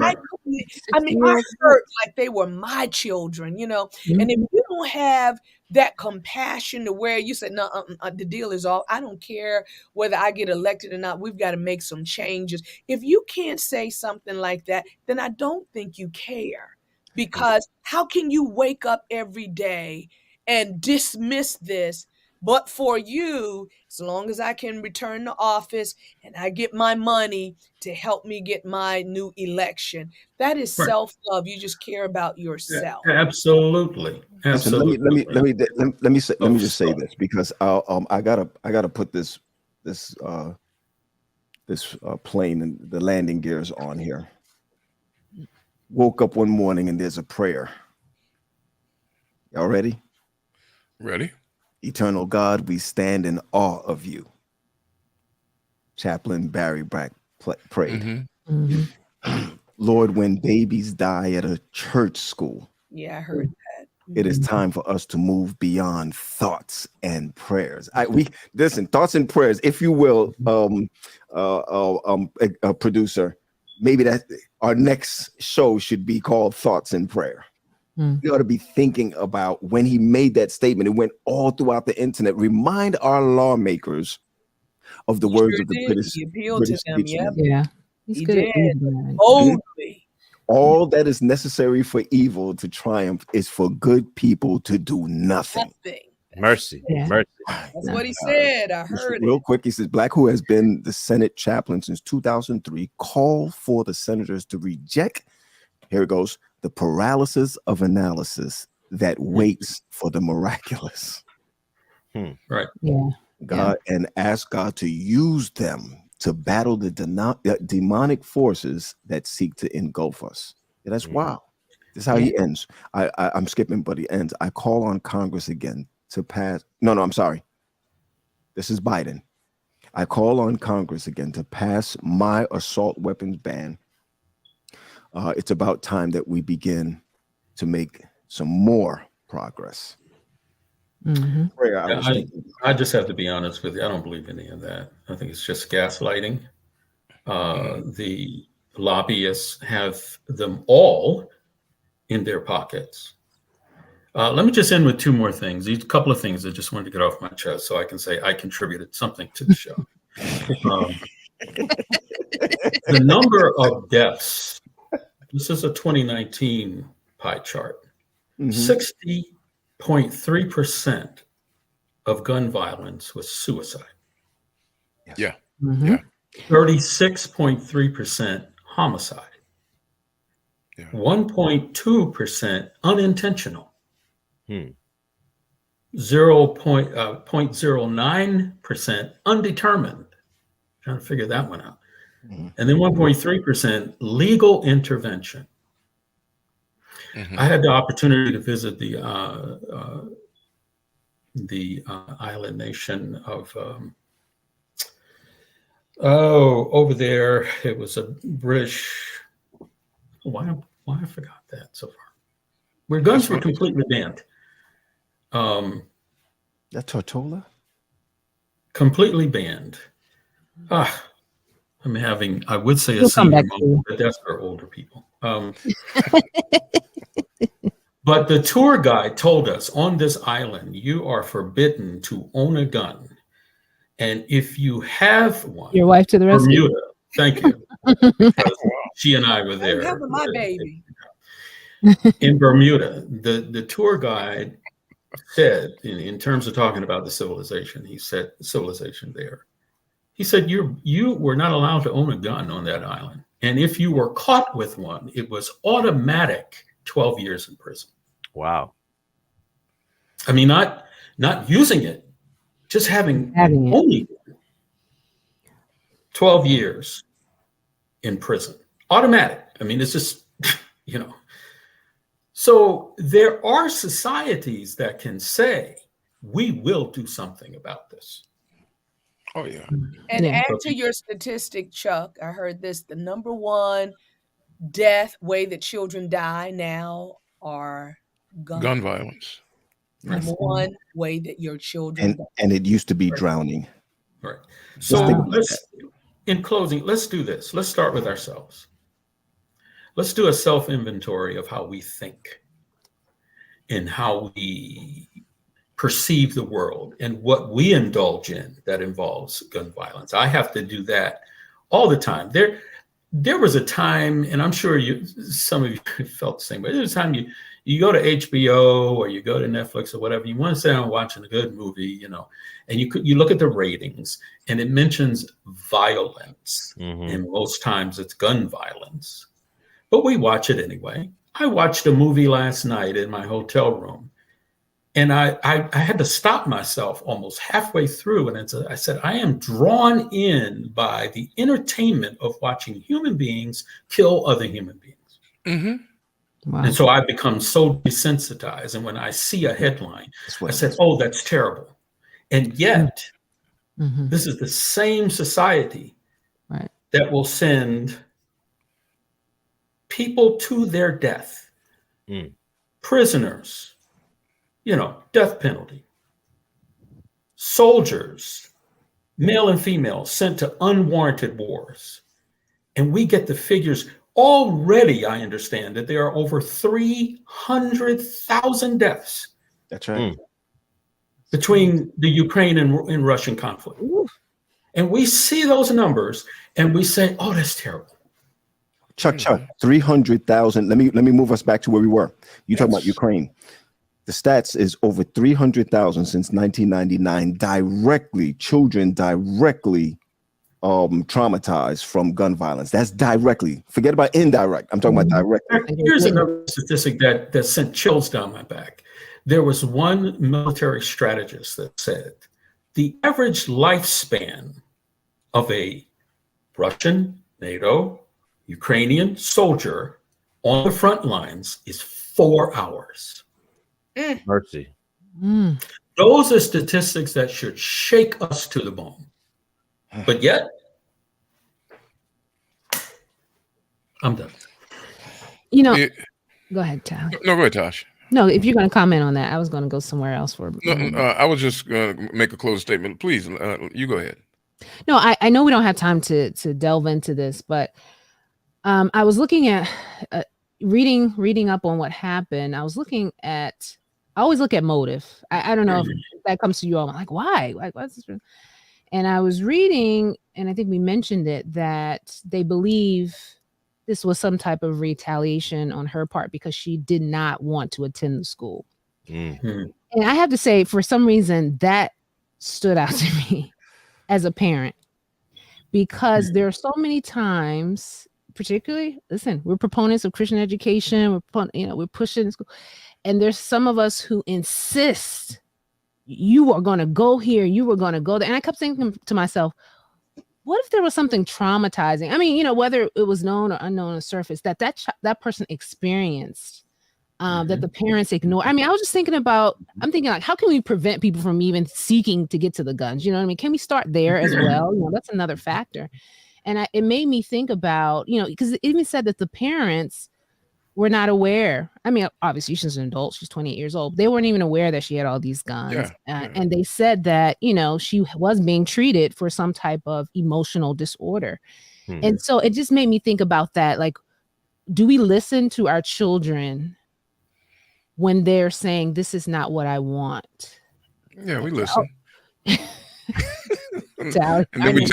hurt like they were my children, Mm-hmm. And if you don't have that compassion to where you said, no, the deal is all, I don't care whether I get elected or not, we've got to make some changes. If you can't say something like that, then I don't think you care. Because how can you wake up every day and dismiss this? But for you, as long as I can return to office and I get my money to help me get my new election, that is self-love. You just care about yourself. Yeah, absolutely. Absolutely. So let me just say this because I gotta put this plane and the landing gears on here. Woke up one morning and there's a prayer. Y'all ready? Ready. Eternal God, we stand in awe of you. Chaplain Barry Brack prayed. Lord, when babies die at a church school, yeah, I heard that. It is time for us to move beyond thoughts and prayers. Thoughts and prayers, if you will, a producer. Maybe that our next show should be called Thoughts and Prayer. We ought to be thinking about when he made that statement. It went all throughout the internet. Remind our lawmakers of the words of the British. He appealed to them. Yeah, he did. Boldly. All that is necessary for evil to triumph is for good people to do nothing. Mercy. Mercy. That's what he said. I heard real quick. He says, Black, who has been the Senate chaplain since 2003, called for the senators to reject, here it goes, the paralysis of analysis that waits for the miraculous. Right. Yeah. God, and ask God to use them to battle the demonic forces that seek to engulf us. Yeah, that's wow. This is how he ends. I'm skipping, but he ends. I call on Congress again to pass. No, I'm sorry. This is Biden. I call on Congress again to pass my assault weapons ban. It's about time that we begin to make some more progress. Mm-hmm. I just have to be honest with you. I don't believe any of that. I think it's just gaslighting. The lobbyists have them all in their pockets. Let me just end with two more things. These couple of things I just wanted to get off my chest so I can say I contributed something to the show. The number of deaths, this is a 2019 pie chart. 60.3% of gun violence was suicide. Yeah. Mm-hmm. Yeah. 36.3% homicide. 1.2% unintentional. 0.09% undetermined. Trying to figure that one out. And then 1.3% legal intervention. I had the opportunity to visit the island nation of over there. It was a British. Why I forgot that so far. Where guns were completely banned. That Tortola? Completely banned. I would say a senior moment, but that's for older people. But the tour guide told us on this island, you are forbidden to own a gun. And if you have one, your wife to the rescue. Bermuda, thank you. She and I were there. I'm having my baby. In Bermuda, the tour guide said, in terms of talking about the civilization, he said, civilization there. He said, you were not allowed to own a gun on that island. And if you were caught with one, it was automatic 12 years in prison. Wow. I mean, not using it, just having only 12 years in prison. Automatic. I mean, it's just, So there are societies that can say, we will do something about this. Oh, yeah. And add to your statistic, Chuck, I heard this, the number one death way that children die now are gun violence. Number one way that your children die. And it used to be drowning. Right. So in closing, let's do this. Let's start with ourselves. Let's do a self-inventory of how we think and how we perceive the world and what we indulge in that involves gun violence. I have to do that all the time. There was a time, and I'm sure some of you felt the same way. There was a time you go to HBO or you go to Netflix or whatever, you want to sit down watching a good movie, and you look at the ratings and it mentions violence. And most times it's gun violence. But we watch it anyway. I watched a movie last night in my hotel room, and I had to stop myself almost halfway through. And I said, I am drawn in by the entertainment of watching human beings kill other human beings. Wow. And so I become so desensitized. And when I see a headline, I said, oh, that's terrible. And yet, this is the same society that will send people to their death, prisoners, death penalty, soldiers, male and female, sent to unwarranted wars. And we get the figures. Already, I understand that there are over 300,000 deaths. That's right. Between the Ukraine and Russian conflict. And we see those numbers and we say, oh, that's terrible. Chuck, 300,000. Let me move us back to where we were. You talking about Ukraine. The stats is over 300,000 since 1999. Children directly traumatized from gun violence. That's directly. Forget about indirect. I'm talking about directly. Here's another statistic that sent chills down my back. There was one military strategist that said the average lifespan of a Russian, NATO, Ukrainian soldier on the front lines is 4 hours. Mercy. Those are statistics that should shake us to the bone. But yet, I'm done. You know, go ahead, Tal. No, go ahead, Tosh. No, if you're going to comment on that, I was going to go somewhere else for. I was just going to make a closing statement. Please, you go ahead. No, I know we don't have time to delve into this, but I was looking at reading up on what happened. I always look at motive. I don't know if that comes to you all. I'm like, why? Like, what's this? And I was reading, and I think we mentioned it, that they believe this was some type of retaliation on her part because she did not want to attend the school. And I have to say, for some reason, that stood out to me as a parent, because there are so many times, particularly, listen, we're proponents of Christian education. We're pushing school, and there's some of us who insist you are going to go here, you were going to go there. And I kept thinking to myself, what if there was something traumatizing? I mean, whether it was known or unknown on the surface, that person experienced, that the parents ignore. I mean, I'm thinking like, how can we prevent people from even seeking to get to the guns? You know what I mean? Can we start there as well? That's another factor. And it made me think about, because it even said that the parents were not aware. I mean, obviously she's an adult. She's 28 years old. They weren't even aware that she had all these guns. And they said that, she was being treated for some type of emotional disorder. And so it just made me think about that. Like, do we listen to our children when they're saying, this is not what I want? Yeah, we listen. And then we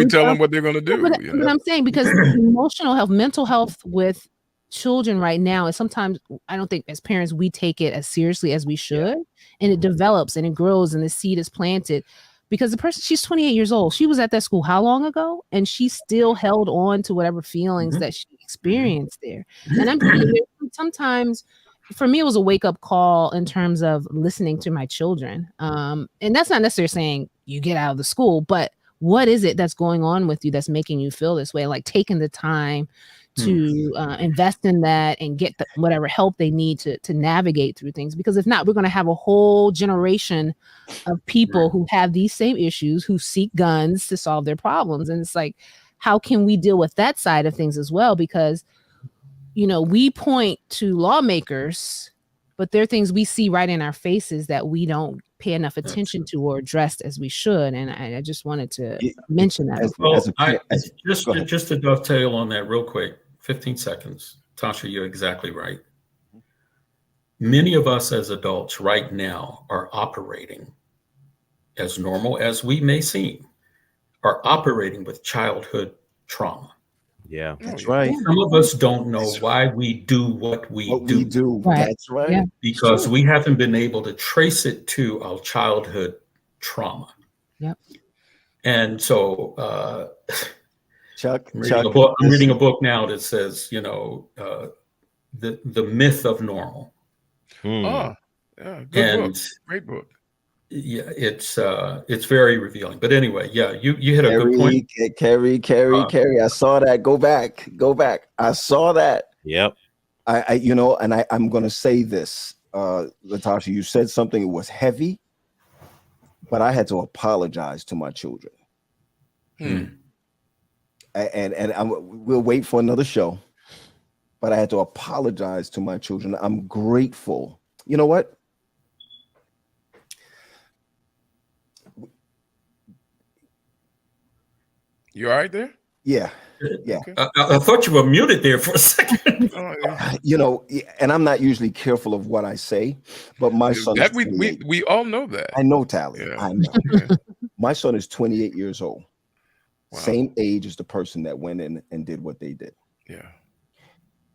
tell them what they're going to do. But I'm saying, because emotional health, mental health with children right now is sometimes, I don't think as parents we take it as seriously as we should, and it develops and it grows and the seed is planted, because the person, she's 28 years old, she was at that school how long ago, and she still held on to whatever feelings that she experienced there. And I'm sometimes, for me, it was a wake-up call in terms of listening to my children, and that's not necessarily saying you get out of the school, but what is it that's going on with you that's making you feel this way? Like, taking the time to invest in that and get whatever help they need to navigate through things. Because if not, we're going to have a whole generation of people who have these same issues, who seek guns to solve their problems. And it's like, how can we deal with that side of things as well? Because, we point to lawmakers, but there are things we see right in our faces that we don't pay enough attention to or address as we should. And I just wanted to mention that. Just to dovetail on that real quick, 15 seconds. Tasha, you're exactly right. Many of us as adults right now are operating, as normal as we may seem, are operating with childhood trauma. Yeah, that's right. Some of us don't know why we do what we do. Right. That's right. Yeah. Because we haven't been able to trace it to our childhood trauma. Yep. And so Chuck, I'm reading a book now that says, the myth of normal. Oh, yeah, good book. Great book. Yeah, it's very revealing. But anyway, yeah, you hit a good point. Carrie, I saw that. Go back. I saw that. Yep. I'm going to say this, Latasha, you said something, it was heavy, but I had to apologize to my children. And we'll wait for another show, but I had to apologize to my children. I'm grateful. You know what? You all right there? Yeah. Okay. I thought you were muted there for a second. And I'm not usually careful of what I say, but my son is 28. We all know that. I know, Tally. Yeah. I know. My son is 28 years old. Wow. Same age as the person that went in and did what they did. Yeah.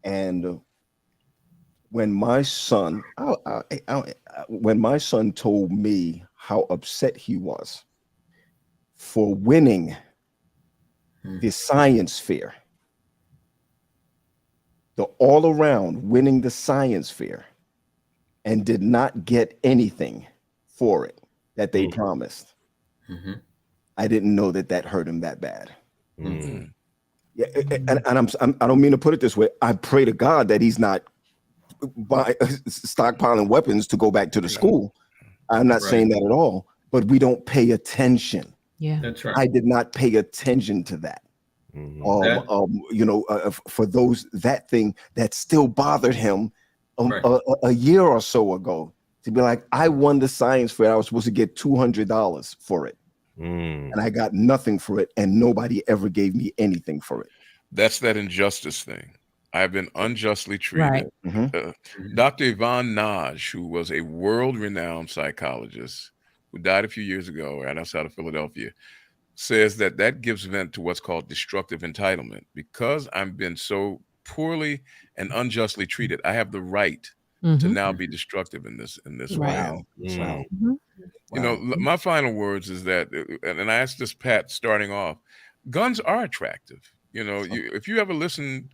And when my son, told me how upset he was for winning the science fair, the all around winning the science fair, and did not get anything for it that they promised. I didn't know that hurt him that bad. Yeah, and I don't mean to put it this way. I pray to God that he's not stockpiling weapons to go back to the school. I'm not saying that at all, but we don't pay attention. Yeah, that's right. I did not pay attention to that. For that thing that still bothered him a year or so ago, to be like, I won the science fair. I was supposed to get $200 for it. And I got nothing for it, and nobody ever gave me anything for it. That's that injustice thing. I've been unjustly treated. Dr. Yvonne Naj, who was a world-renowned psychologist who died a few years ago right outside of Philadelphia, says that gives vent to what's called destructive entitlement. Because I've been so poorly and unjustly treated, I have the right to now be destructive in this way. You know, my final words is that, and I asked this, Pat, starting off, guns are attractive. You know, if you ever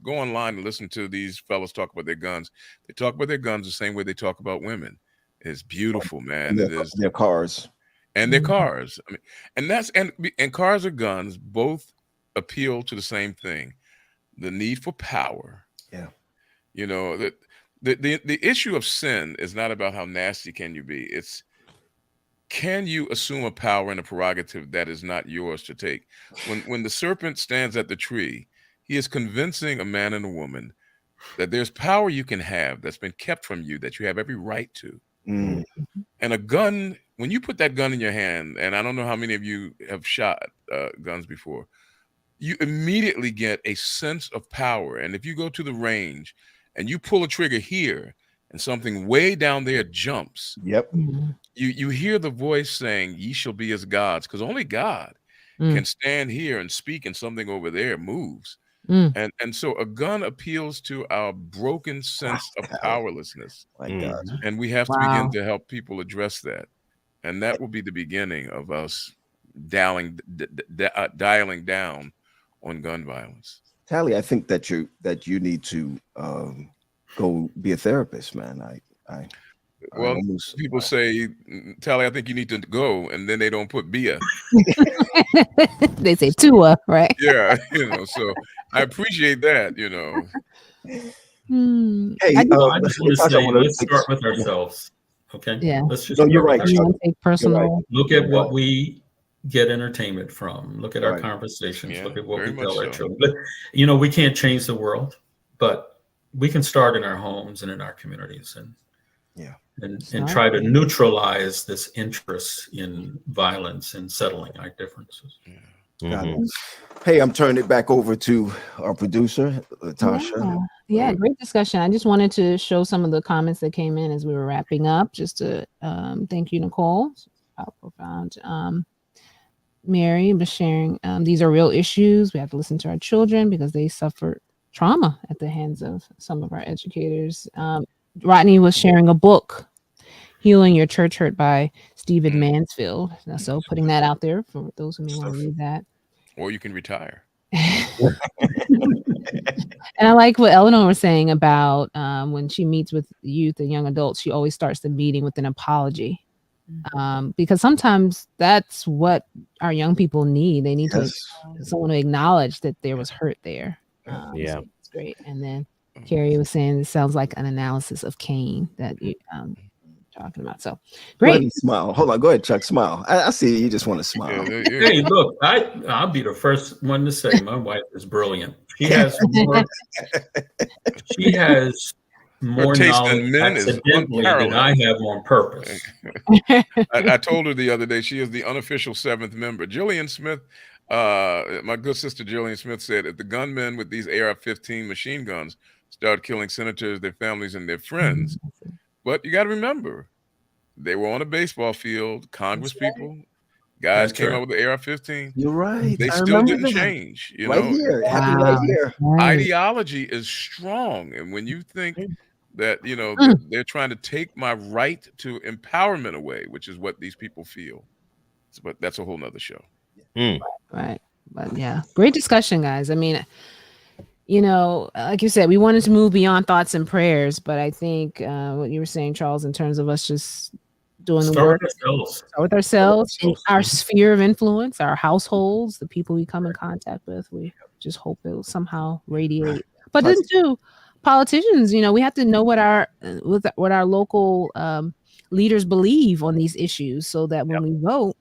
go online and listen to these fellas talk about their guns, they talk about their guns the same way they talk about women. It's beautiful, man. Their cars. And their cars. I mean, and cars or guns both appeal to the same thing, the need for power. Yeah. You know, the issue of sin is not about how nasty can you be. It's, can you assume a power and a prerogative that is not yours to take? When the serpent stands at the tree, he is convincing a man and a woman that there's power you can have that's been kept from you, that you have every right to. And a gun, when you put that gun in your hand, and I don't know how many of you have shot guns before, you immediately get a sense of power. And if you go to the range and you pull a trigger here and something way down there jumps, you hear the voice saying, ye shall be as gods, because only God can stand here and speak and something over there moves. And so a gun appeals to our broken sense of powerlessness. My God. And we have to begin to help people address that. And that will be the beginning of us dialing down on gun violence. Tally, I think that you need to go be a therapist, man. People say, Tally, I think you need to go, and then they don't put Bia. They say Tua, right? Yeah, you know, so I appreciate that, you know. Hey, I just want to say, let's start with ourselves. Okay. Yeah. Let's just you're right. Take personal. Look at what we get entertainment from. Look at our conversations. Look at what we tell our children. But, you know, we can't change the world, but we can start in our homes and in our communities, and try to neutralize this interest in violence and settling our differences. Hey, I'm turning it back over to our producer, Latasha. Yeah, great discussion. I just wanted to show some of the comments that came in as we were wrapping up, just to thank you, Nicole. How profound. Mary was sharing, these are real issues. We have to listen to our children because they suffered trauma at the hands of some of our educators. Rodney was sharing a book, Healing Your Church Hurt by Stephen Mansfield. So putting that out there for those who may want to read that. Or you can retire. And I like what Eleanor was saying about when she meets with youth and young adults, she always starts the meeting with an apology. Because sometimes that's what our young people need. They need someone to acknowledge that there was hurt there. So it's great. And then Carrie was saying it sounds like an analysis of Cain that you talking about. So great. Smile. Hold on. Go ahead, Chuck. Smile. I see you just want to smile. Hey, look, I'll be the first one to say my wife is brilliant. She has more knowledge accidentally than I have on purpose. I told her the other day she is the unofficial 7th member. Jillian Smith, my good sister Jillian Smith said, if the gunmen with these AR-15 machine guns start killing senators, their families, and their friends. But you got to remember, they were on a baseball field, Congress people, guys came up with the AR-15. You're right. They still didn't change. You know, right here. Ideology is strong. And when you think that, you know, they're trying to take my right to empowerment away, which is what these people feel. But that's a whole nother show. Right. But yeah, great discussion, guys. I mean, you know, like you said, we wanted to move beyond thoughts and prayers, but I think what you were saying, Charles, in terms of us just doing the work with ourselves, in our sphere of influence, our households, the people we come in contact with, we just hope it will somehow radiate. But then too, politicians, we have to know what our local leaders believe on these issues, so that when we vote,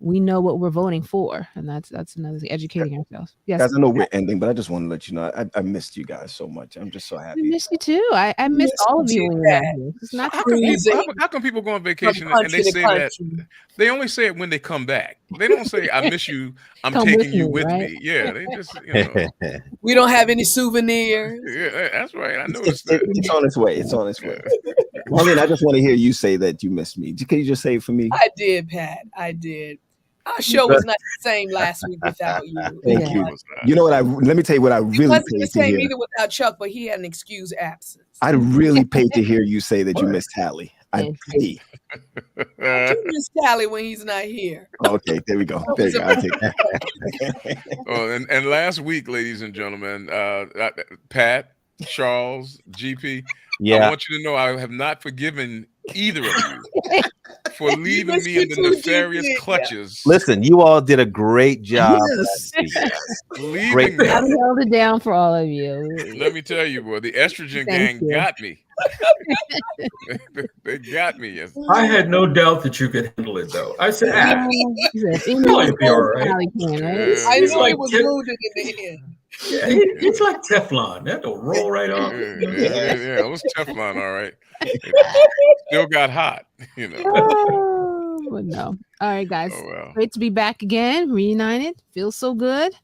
we know what we're voting for, and that's another thing, educating ourselves. Yes, guys, I know we're ending, but I just want to let you know I missed you guys so much. I'm just so happy. I miss you too. I miss all of you when you're not here. It's not how come people go on vacation and they say that they only say it when they come back? They don't say I miss you. I'm taking you with me. Yeah, they just we don't have any souvenirs. Yeah, that's right. I noticed that. It's on its way. It's on its way. Marlene, I just want to hear you say that you missed me. Can you just say it for me? I did, Pat. I did. Our show was not the same last week without you. Thank you. You know what? Let me tell you what I really wasn't paid the to same hear. either without Chuck, but he had an excused absence. I really paid to hear you say that you missed Hallie. I pay. I do miss Callie when he's not here. Okay, there we go. There you go. I'll take that. Oh, and last week, ladies and gentlemen, Pat, Charles, GP. I want you to know I have not forgiven either of you for leaving me in the nefarious clutches. Listen, you all did a great job. Leaving me. I held it down for all of you. Let me tell you, boy, the estrogen gang got me. They got me. Yes. I had no doubt that you could handle it, though. I said, you'll be all right. I knew he was wounded in the end. Yeah, it's like Teflon. That'll roll right off. Yeah, it was Teflon, all right. Still got hot, But no. All right, guys. Great to be back again. Reunited. Feels so good.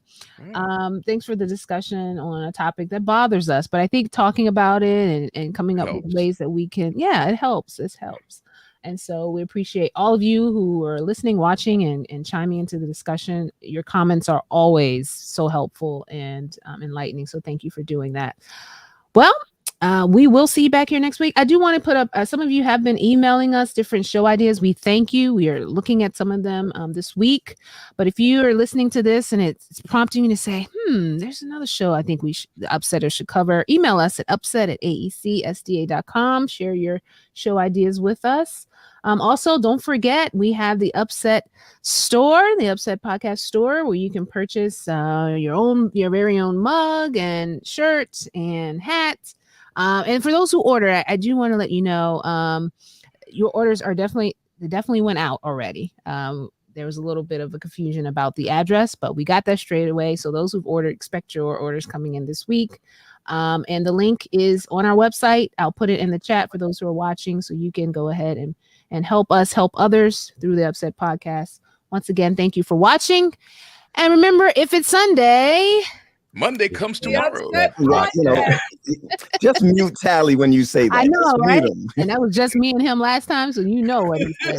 Thanks for the discussion on a topic that bothers us. But I think talking about it and coming up with ways that we can, it helps. It helps. And so we appreciate all of you who are listening, watching, and chiming into the discussion. Your comments are always so helpful and enlightening. So thank you for doing that. Well, we will see you back here next week. I do want to put up, some of you have been emailing us different show ideas. We thank you. We are looking at some of them this week. But if you are listening to this and it's prompting you to say, there's another show I think the Upsetters should cover, email us at upset@aecsda.com. Share your show ideas with us. Also, don't forget, we have the UpSet store, the UpSet podcast store, where you can purchase your very own mug and shirt and hat. And for those who order, I do want to let you know, your orders are definitely went out already. There was a little bit of a confusion about the address, but we got that straight away. So those who've ordered, expect your orders coming in this week. And the link is on our website. I'll put it in the chat for those who are watching, so you can go ahead and help us help others through the UpSet podcast. Once again, thank you for watching. And remember, if it's Sunday, Monday comes tomorrow. Just mute Tally when you say that. I know, right? And that was just me and him last time, so you know what he said.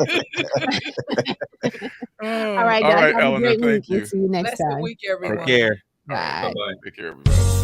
All right, guys. All right, Eleanor, thank you. We'll see you next time. Week, everyone. Take care. Bye. Bye-bye. Take care, everybody.